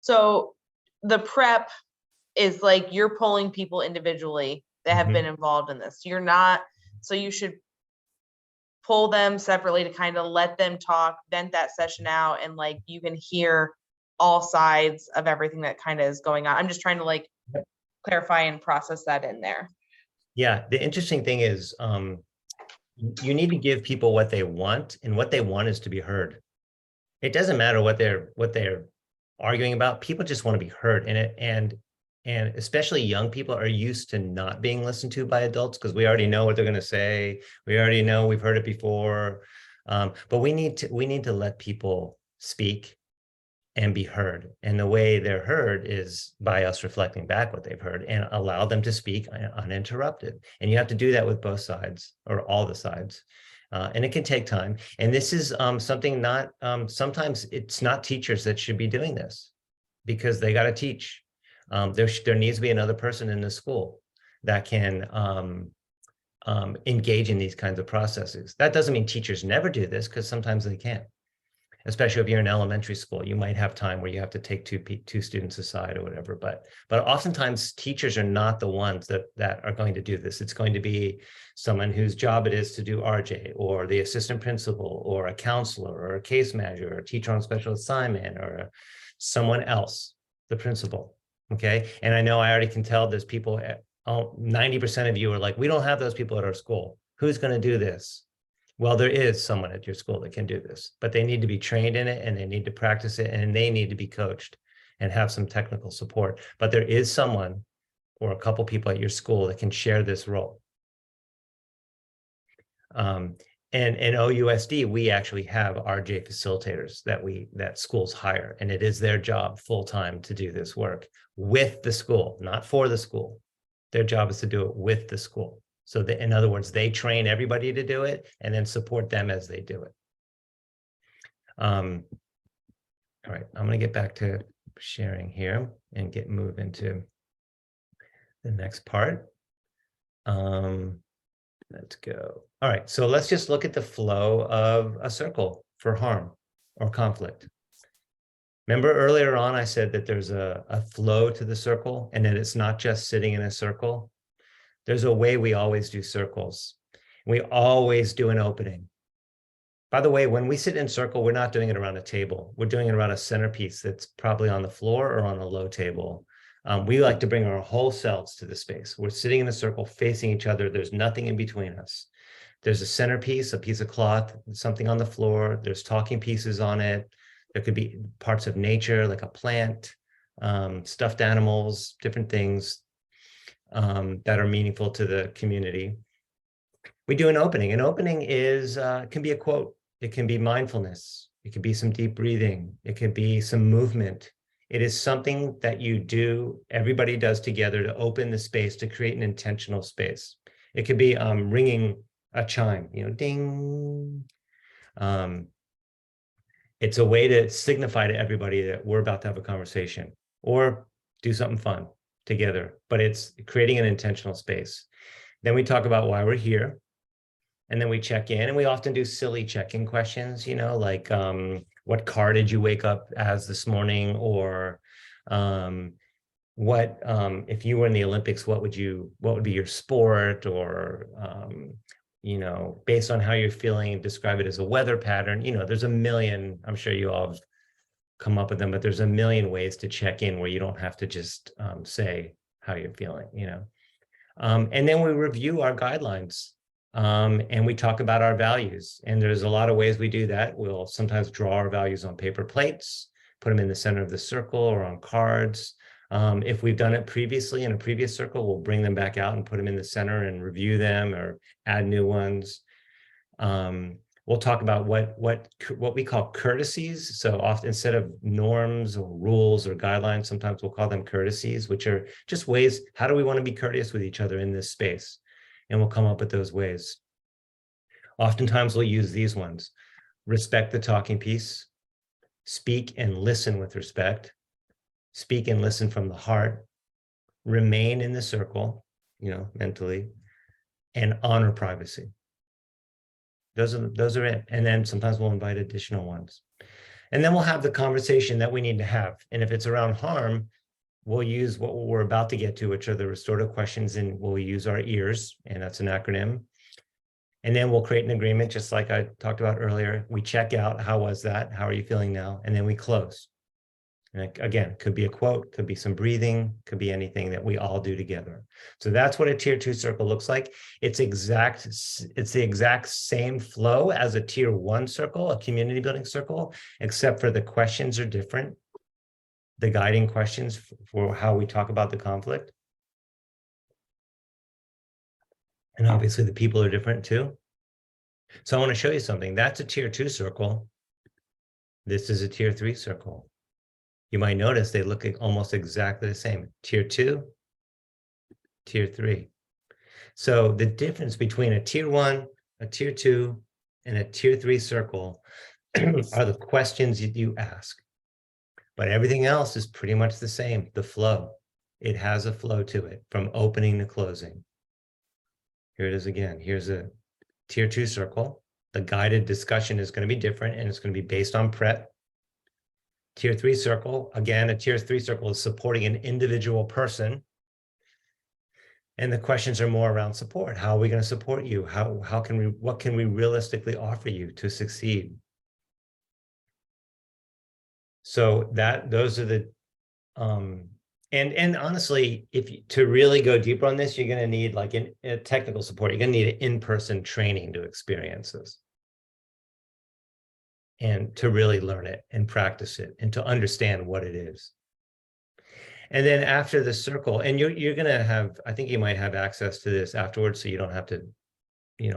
So the prep is like you're pulling people individually that have been involved in this. You're not, so you should pull them separately to kind of let them talk, vent that session out, and like you can hear all sides of everything that kind of is going on. I'm just trying to like clarify and process that in there. Yeah, the interesting thing is you need to give people what they want, and what they want is to be heard. It doesn't matter what they're arguing about. People just want to be heard, and especially young people are used to not being listened to by adults because we already know what they're going to say. We already know, we've heard it before. But we need to let people speak and be heard. And the way they're heard is by us reflecting back what they've heard and allow them to speak uninterrupted. And you have to do that with both sides or all the sides. And it can take time. And this is something sometimes it's not teachers that should be doing this because they got to teach. There needs to be another person in the school that can engage in these kinds of processes. That doesn't mean teachers never do this because sometimes they can't. especially if you're in elementary school. You might have time where you have to take two students aside or whatever, but oftentimes teachers are not the ones that are going to do this. It's going to be someone whose job it is to do RJ, or the assistant principal, or a counselor, or a case manager, or a teacher on special assignment, or someone else, the principal. Okay, and I know I already can tell there's people, 90% of you are like, we don't have those people at our school. Who's going to do this? Well, there is someone at your school that can do this, but they need to be trained in it, and they need to practice it, and they need to be coached and have some technical support. But there is someone or a couple people at your school that can share this role. And in OUSD, we actually have RJ facilitators that schools hire, and it is their job full-time to do this work with the school, not for the school. Their job is to do it with the school. So in other words, they train everybody to do it and then support them as they do it. All right, I'm going to get back to sharing here and move into the next part. Let's go. All right, so let's just look at the flow of a circle for harm or conflict. Remember earlier on, I said that there's a flow to the circle, and that it's not just sitting in a circle. There's a way we always do circles. We always do an opening. By the way, when we sit in circle, we're not doing it around a table. We're doing it around a centerpiece that's probably on the floor or on a low table. We like to bring our whole selves to the space. We're sitting in a circle facing each other. There's nothing in between us. There's a centerpiece, a piece of cloth, something on the floor. There's talking pieces on it. There could be parts of nature, like a plant, stuffed animals, different things that are meaningful to the community. We do an opening. An opening is can be a quote. It can be mindfulness. It could be some deep breathing. It could be some movement. It is something that you do, everybody does together to open the space, to create an intentional space. It could be ringing a chime, ding. It's a way to signify to everybody that we're about to have a conversation or do something fun together, but it's creating an intentional space. Then we talk about why we're here, and then we check in, and we often do silly check-in questions, like what car did you wake up as this morning, or what if you were in the Olympics, what would be your sport, or based on how you're feeling, describe it as a weather pattern. There's a million, I'm sure you all have come up with them, but there's a million ways to check in where you don't have to just say how you're feeling, and then we review our guidelines, and we talk about our values. And there's a lot of ways we do that. We'll sometimes draw our values on paper plates, put them in the center of the circle or on cards. If we've done it previously in a previous circle, we'll bring them back out and put them in the center and review them or add new ones. We'll talk about what we call courtesies. So often, instead of norms or rules or guidelines, sometimes we'll call them courtesies, which are just ways, how do we want to be courteous with each other in this space? And we'll come up with those ways. Oftentimes we'll use these ones: respect the talking piece, speak and listen with respect, speak and listen from the heart, remain in the circle, mentally, and honor privacy. Those are it. And then sometimes we'll invite additional ones. And then we'll have the conversation that we need to have. And if it's around harm, we'll use what we're about to get to, which are the restorative questions, and we'll use our EARS, and that's an acronym. And then we'll create an agreement, just like I talked about earlier. We check out, how was that? How are you feeling now? And then we close. And again, could be a quote, could be some breathing, could be anything that we all do together. So that's what a tier 2 circle looks like. It's the exact same flow as a tier 1 circle, a community building circle, except for the questions are different. The guiding questions for how we talk about the conflict. And obviously the people are different too. So I want to show you something. That's a tier 2 circle. This is a tier 3 circle. You might notice they look almost exactly the same. Tier 2, tier 3. So the difference between a tier 1, a tier 2, and a tier 3 circle are the questions you ask. But everything else is pretty much the same, the flow. It has a flow to it from opening to closing. Here it is again. Here's a tier 2 circle. The guided discussion is going to be different, and it's going to be based on prep. Tier 3 circle, again, a tier 3 circle is supporting an individual person. And the questions are more around support. How are we going to support you? What can we realistically offer you to succeed? So those are the, and honestly, to really go deeper on this, you're going to need like a technical support. You're going to need an in-person training to experience this. And to really learn it and practice it and to understand what it is. And then after the circle, and you're going to have, I think you might have access to this afterwards, so you don't have to,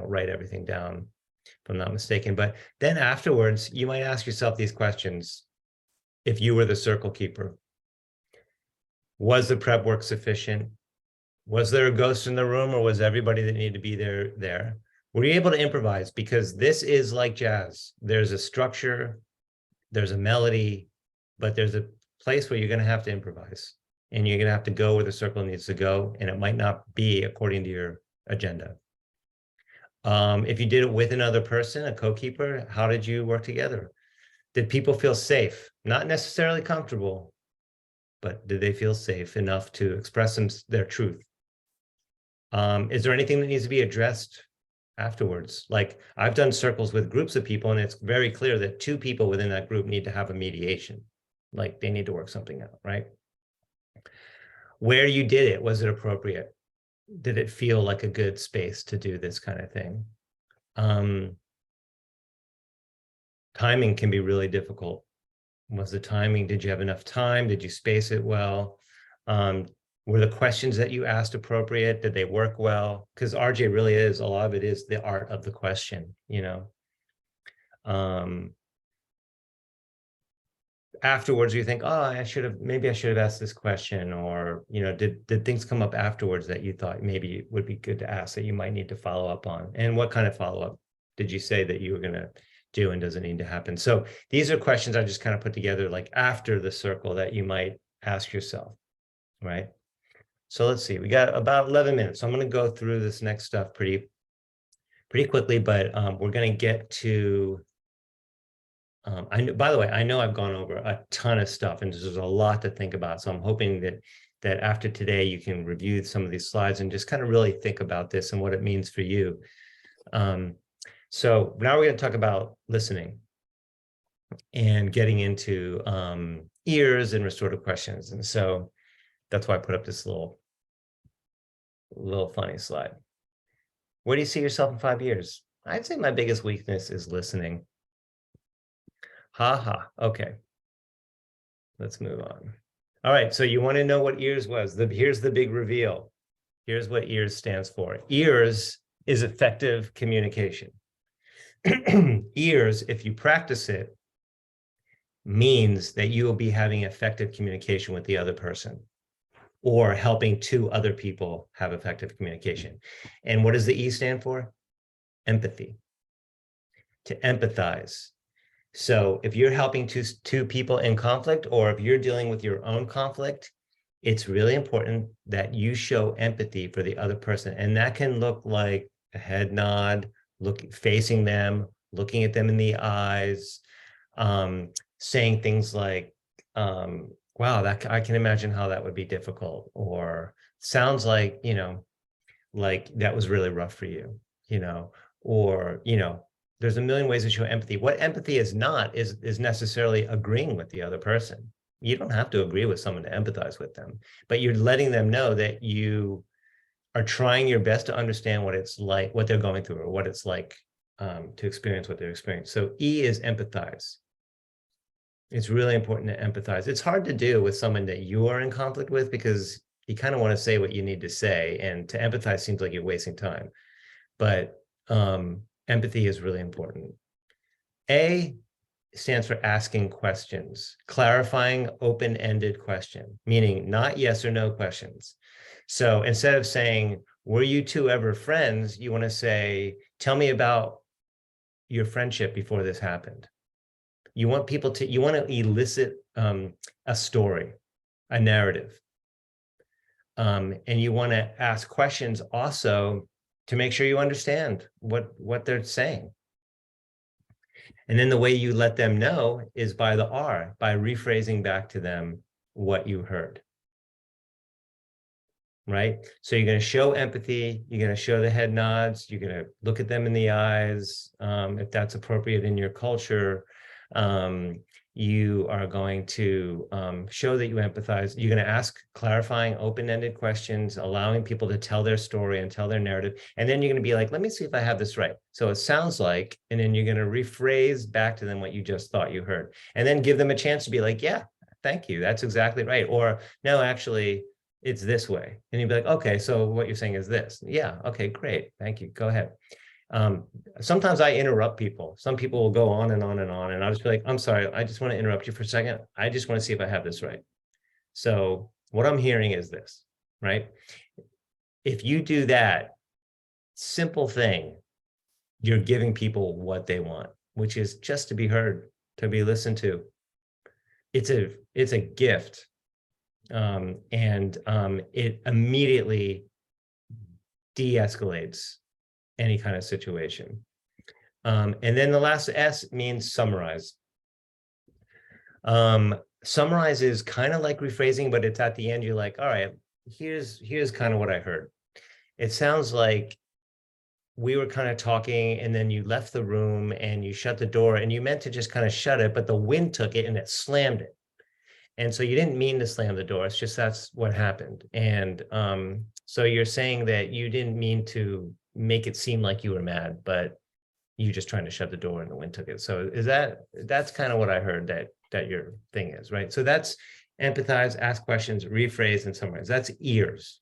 write everything down, if I'm not mistaken. But then afterwards, you might ask yourself these questions. If you were the circle keeper, was the prep work sufficient? Was there a ghost in the room, or was everybody that needed to be there? Were you able to improvise? Because this is like jazz. There's a structure, there's a melody, but there's a place where you're going to have to improvise, and you're going to have to go where the circle needs to go, and it might not be according to your agenda. If you did it with another person, a co-keeper, how did you work together? Did people feel safe? Not necessarily comfortable, but did they feel safe enough to express their truth? Is there anything that needs to be addressed afterwards? Like, I've done circles with groups of people, and it's very clear that 2 people within that group need to have a mediation. Like, they need to work something out, right? Where you did it, was it appropriate? Did it feel like a good space to do this kind of thing? Timing can be really difficult. Was the timing, did you have enough time? Did you space it well? Were the questions that you asked appropriate? Did they work well? Because RJ really is, a lot of it is the art of the question, Afterwards, you think, oh, maybe I should have asked this question, or, did things come up afterwards that you thought maybe it would be good to ask that you might need to follow up on? And what kind of follow-up did you say that you were going to do, and does it need to happen? So these are questions I just kind of put together like after the circle that you might ask yourself, right? So let's see, we got about 11 minutes. So I'm going to go through this next stuff pretty quickly, but we're going to get to, by the way, I know I've gone over a ton of stuff, and there's a lot to think about. So I'm hoping that after today, you can review some of these slides and just kind of really think about this and what it means for you. So now we're going to talk about listening and getting into ears and restorative questions. And so that's why I put up this little funny slide. Where do you see yourself in 5 years? I'd say my biggest weakness is listening. Okay. Let's move on. All right, so you want to know what ears was. Here's the big reveal. Here's what ears stands for. Ears is effective communication. Ears, if you practice it, means that you will be having effective communication with the other person, or helping 2 other people have effective communication. And what does the E stand for? Empathy. To empathize. So if you're helping two people in conflict, or if you're dealing with your own conflict, it's really important that you show empathy for the other person. And that can look like a head nod, facing them, looking at them in the eyes, saying things like, wow, I can imagine how that would be difficult, or sounds like, like that was really rough for you, or, there's a million ways to show empathy. What empathy is not is necessarily agreeing with the other person. You don't have to agree with someone to empathize with them, but you're letting them know that you are trying your best to understand what it's like, what they're going through, or what it's like to experience what they're experiencing. So E is empathize. It's really important to empathize. It's hard to do with someone that you are in conflict with, because you kind of want to say what you need to say, and to empathize seems like you're wasting time. But empathy is really important. A stands for asking questions, clarifying open-ended question, meaning not yes or no questions. So instead of saying, were you 2 ever friends? You want to say, tell me about your friendship before this happened. You want to elicit a story, a narrative. And you want to ask questions also to make sure you understand what they're saying. And then the way you let them know is by the R, by rephrasing back to them what you heard. Right? So you're going to show empathy, you're going to show the head nods, you're going to look at them in the eyes, if that's appropriate in your culture. You are going to show that you empathize. You're going to ask clarifying, open-ended questions, allowing people to tell their story and tell their narrative. And then you're going to be like, let me see if I have this right. So it sounds like, and then you're going to rephrase back to them what you just thought you heard. And then give them a chance to be like, yeah, thank you. That's exactly right. Or no, actually, it's this way. And you'd be like, okay, so what you're saying is this. Yeah, okay, great. Thank you. Go ahead. Sometimes I interrupt people. Some people will go on and on and on, and I'll just be like, I'm sorry, I just want to interrupt you for a second. I just want to see if I have this right. So what I'm hearing is this, right? If you do that simple thing, you're giving people what they want, which is just to be heard, to be listened to. It's a gift. It immediately de-escalates any kind of situation. And then the last S means summarize. Summarize is kind of like rephrasing, but it's at the end, you're like, all right, here's kind of what I heard. It sounds like we were kind of talking and then you left the room and you shut the door and you meant to just kind of shut it, but the wind took it and it slammed it. And so you didn't mean to slam the door. It's just that's what happened. And so you're saying that you didn't mean to make it seem like you were mad, but you just trying to shut the door and the wind took it. So that's kind of what I heard that your thing is, right? So that's empathize, ask questions, rephrase, and summarize. That's ears.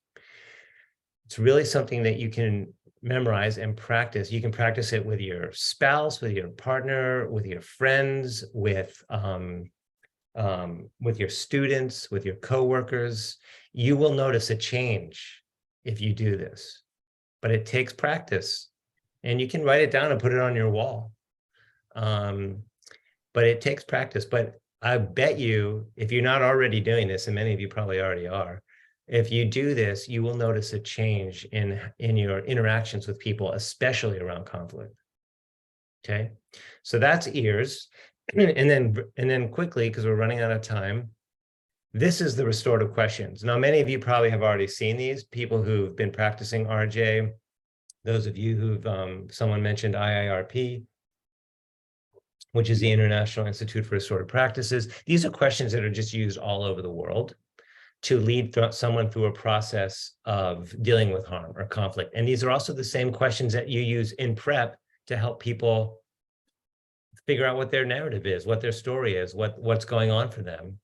It's really something that you can memorize and practice. You can practice it with your spouse, with your partner, with your friends, with your students, with your coworkers. You will notice a change if you do this, but it takes practice, and you can write it down and put it on your wall. But it takes practice. But I bet you, if you're not already doing this, and many of you probably already are, if you do this, you will notice a change in your interactions with people, especially around conflict. Okay, so that's ears. And then quickly, because we're running out of time, this is the restorative questions. Now, many of you probably have already seen these, people who've been practicing RJ, those of you who've, someone mentioned IIRP, which is the International Institute for Restorative Practices. These are questions that are just used all over the world to lead someone through a process of dealing with harm or conflict. And these are also the same questions that you use in prep to help people figure out what their narrative is, what their story is, what's going on for them.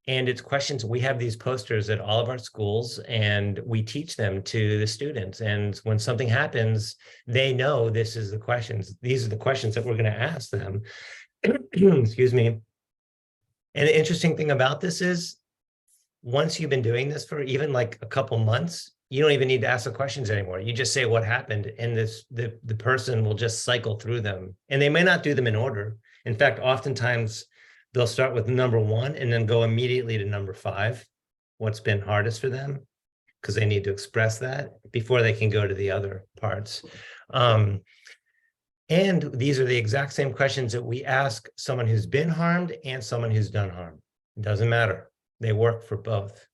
And it's questions, we have these posters at all of our schools and we teach them to the students. And when something happens, they know this is the questions. These are the questions that we're going to ask them. Excuse me. And the interesting thing about this is, once you've been doing this for even like a couple months, you don't even need to ask the questions anymore. You just say what happened, and the person will just cycle through them. And they may not do them in order. In fact, oftentimes they'll start with number 1 and then go immediately to number 5, what's been hardest for them, because they need to express that before they can go to the other parts. And these are the exact same questions that we ask someone who's been harmed and someone who's done harm. It doesn't matter. They work for both.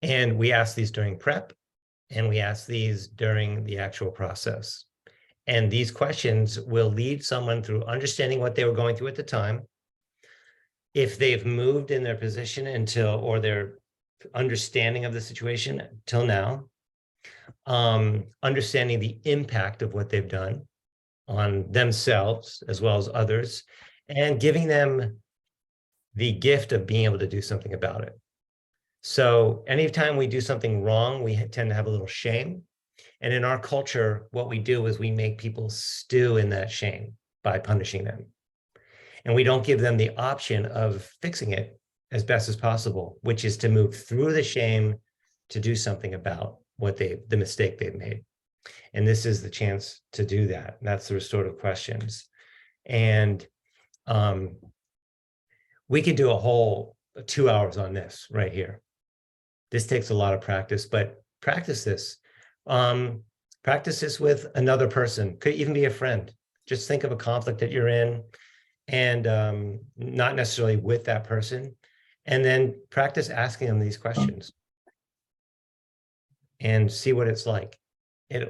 And we ask these during prep, and we ask these during the actual process. And these questions will lead someone through understanding what they were going through at the time. If they've moved in their position or their understanding of the situation till now, understanding the impact of what they've done on themselves as well as others, and giving them the gift of being able to do something about it. So anytime we do something wrong, we tend to have a little shame. And in our culture, what we do is we make people stew in that shame by punishing them. And we don't give them the option of fixing it as best as possible, which is to move through the shame to do something about the mistake they've made. And this is the chance to do that. That's the restorative questions. And we could do a whole 2 hours on this right here. This takes a lot of practice, but practice this. Practice this with another person, could even be a friend. Just think of a conflict that you're in and not necessarily with that person. And then practice asking them these questions and see what it's like.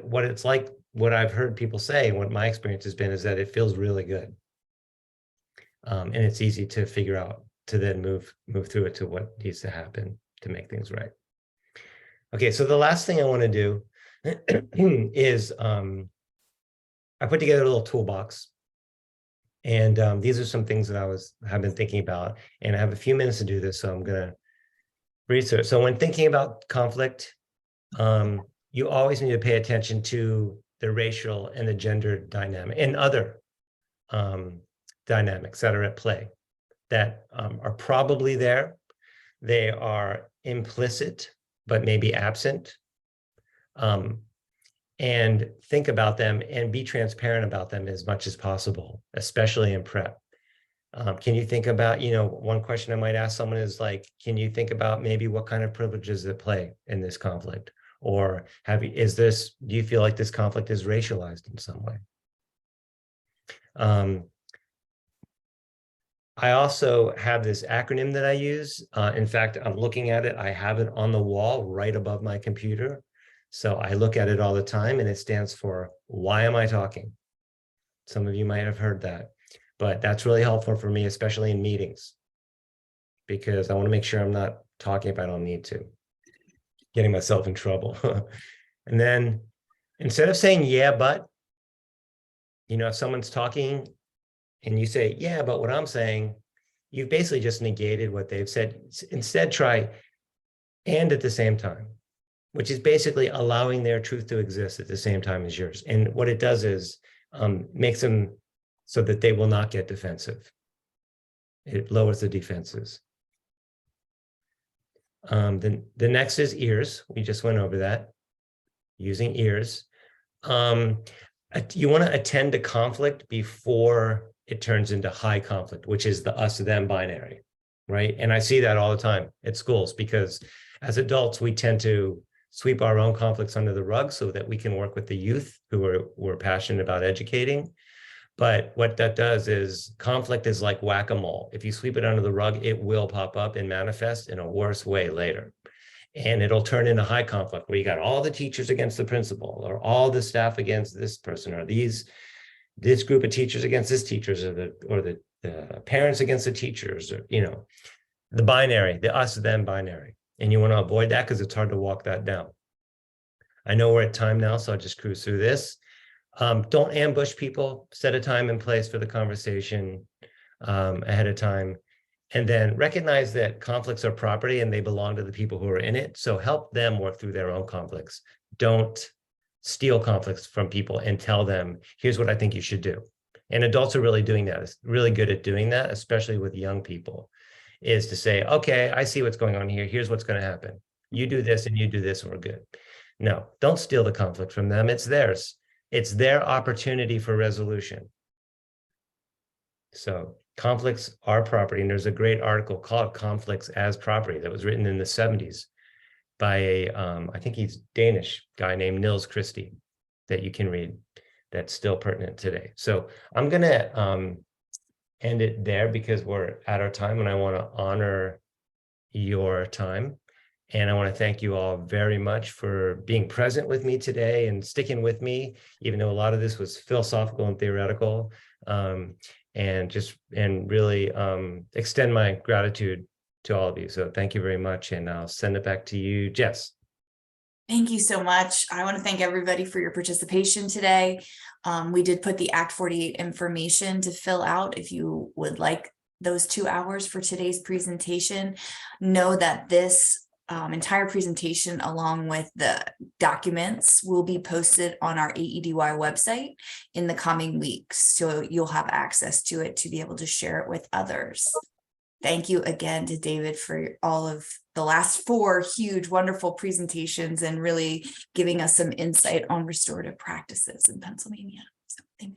What I've heard people say, and what my experience has been, is that it feels really good. And it's easy to figure out, to then move through it to what needs to happen to make things right. Okay, so the last thing I want to do is I put together a little toolbox. And these are some things that I have been thinking about, and I have a few minutes to do this, so I'm going to research. So when thinking about conflict, you always need to pay attention to the racial and the gender dynamic and other dynamics that are at play that are probably there. They are implicit, but maybe absent. And think about them and be transparent about them as much as possible, especially in prep. Can you think about, one question I might ask someone is like, can you think about maybe what kind of privileges at play in this conflict? Or do you feel like this conflict is racialized in some way? I also have this acronym that I use. In fact, I'm looking at it. I have it on the wall right above my computer. So I look at it all the time, and it stands for, why am I talking? Some of you might have heard that, but that's really helpful for me, especially in meetings, because I want to make sure I'm not talking if I don't need to, getting myself in trouble. And then instead of saying, yeah, but, if someone's talking and you say, yeah, but what I'm saying, you've basically just negated what they've said. Instead, try and at the same time, which is basically allowing their truth to exist at the same time as yours. And what it does is makes them so that they will not get defensive. It lowers the defenses. Then the next is ears. We just went over that, using ears. You want to attend to conflict before it turns into high conflict, which is the us-them binary, right? And I see that all the time at schools, because as adults, we tend to sweep our own conflicts under the rug so that we can work with the youth who we're passionate about educating. But what that does is conflict is like whack-a-mole. If you sweep it under the rug, it will pop up and manifest in a worse way later. And it'll turn into high conflict where you got all the teachers against the principal, or all the staff against this person, or this group of teachers against this teachers, or the parents against the teachers, or, the binary, the us-them binary. And you want to avoid that because it's hard to walk that down. I know we're at time now, so I'll just cruise through this. Don't ambush people. Set a time and place for the conversation ahead of time. And then recognize that conflicts are property and they belong to the people who are in it. So help them work through their own conflicts. Don't steal conflicts from people and tell them, here's what I think you should do. And adults are really doing that. It's really good at doing that, especially with young people, is to say, okay, I see what's going on here. Here's what's going to happen. You do this and you do this and we're good. No, don't steal the conflict from them. It's theirs. It's their opportunity for resolution. So conflicts are property. And there's a great article called Conflicts as Property that was written in the 70s by a, I think he's Danish guy named Niels Christie, that you can read, that's still pertinent today. So I'm going to end it there because we're at our time and I want to honor your time. And I want to thank you all very much for being present with me today and sticking with me, even though a lot of this was philosophical and theoretical, and really extend my gratitude to all of you. So thank you very much. And I'll send it back to you, Jess. Thank you so much. I want to thank everybody for your participation today. We did put the Act 48 information to fill out if you would like those 2 hours for today's presentation. Know that this entire presentation, along with the documents, will be posted on our AEDY website in the coming weeks. So you'll have access to it to be able to share it with others. Thank you again to David for all of the last 4 huge, wonderful presentations and really giving us some insight on restorative practices in Pennsylvania. So thank you.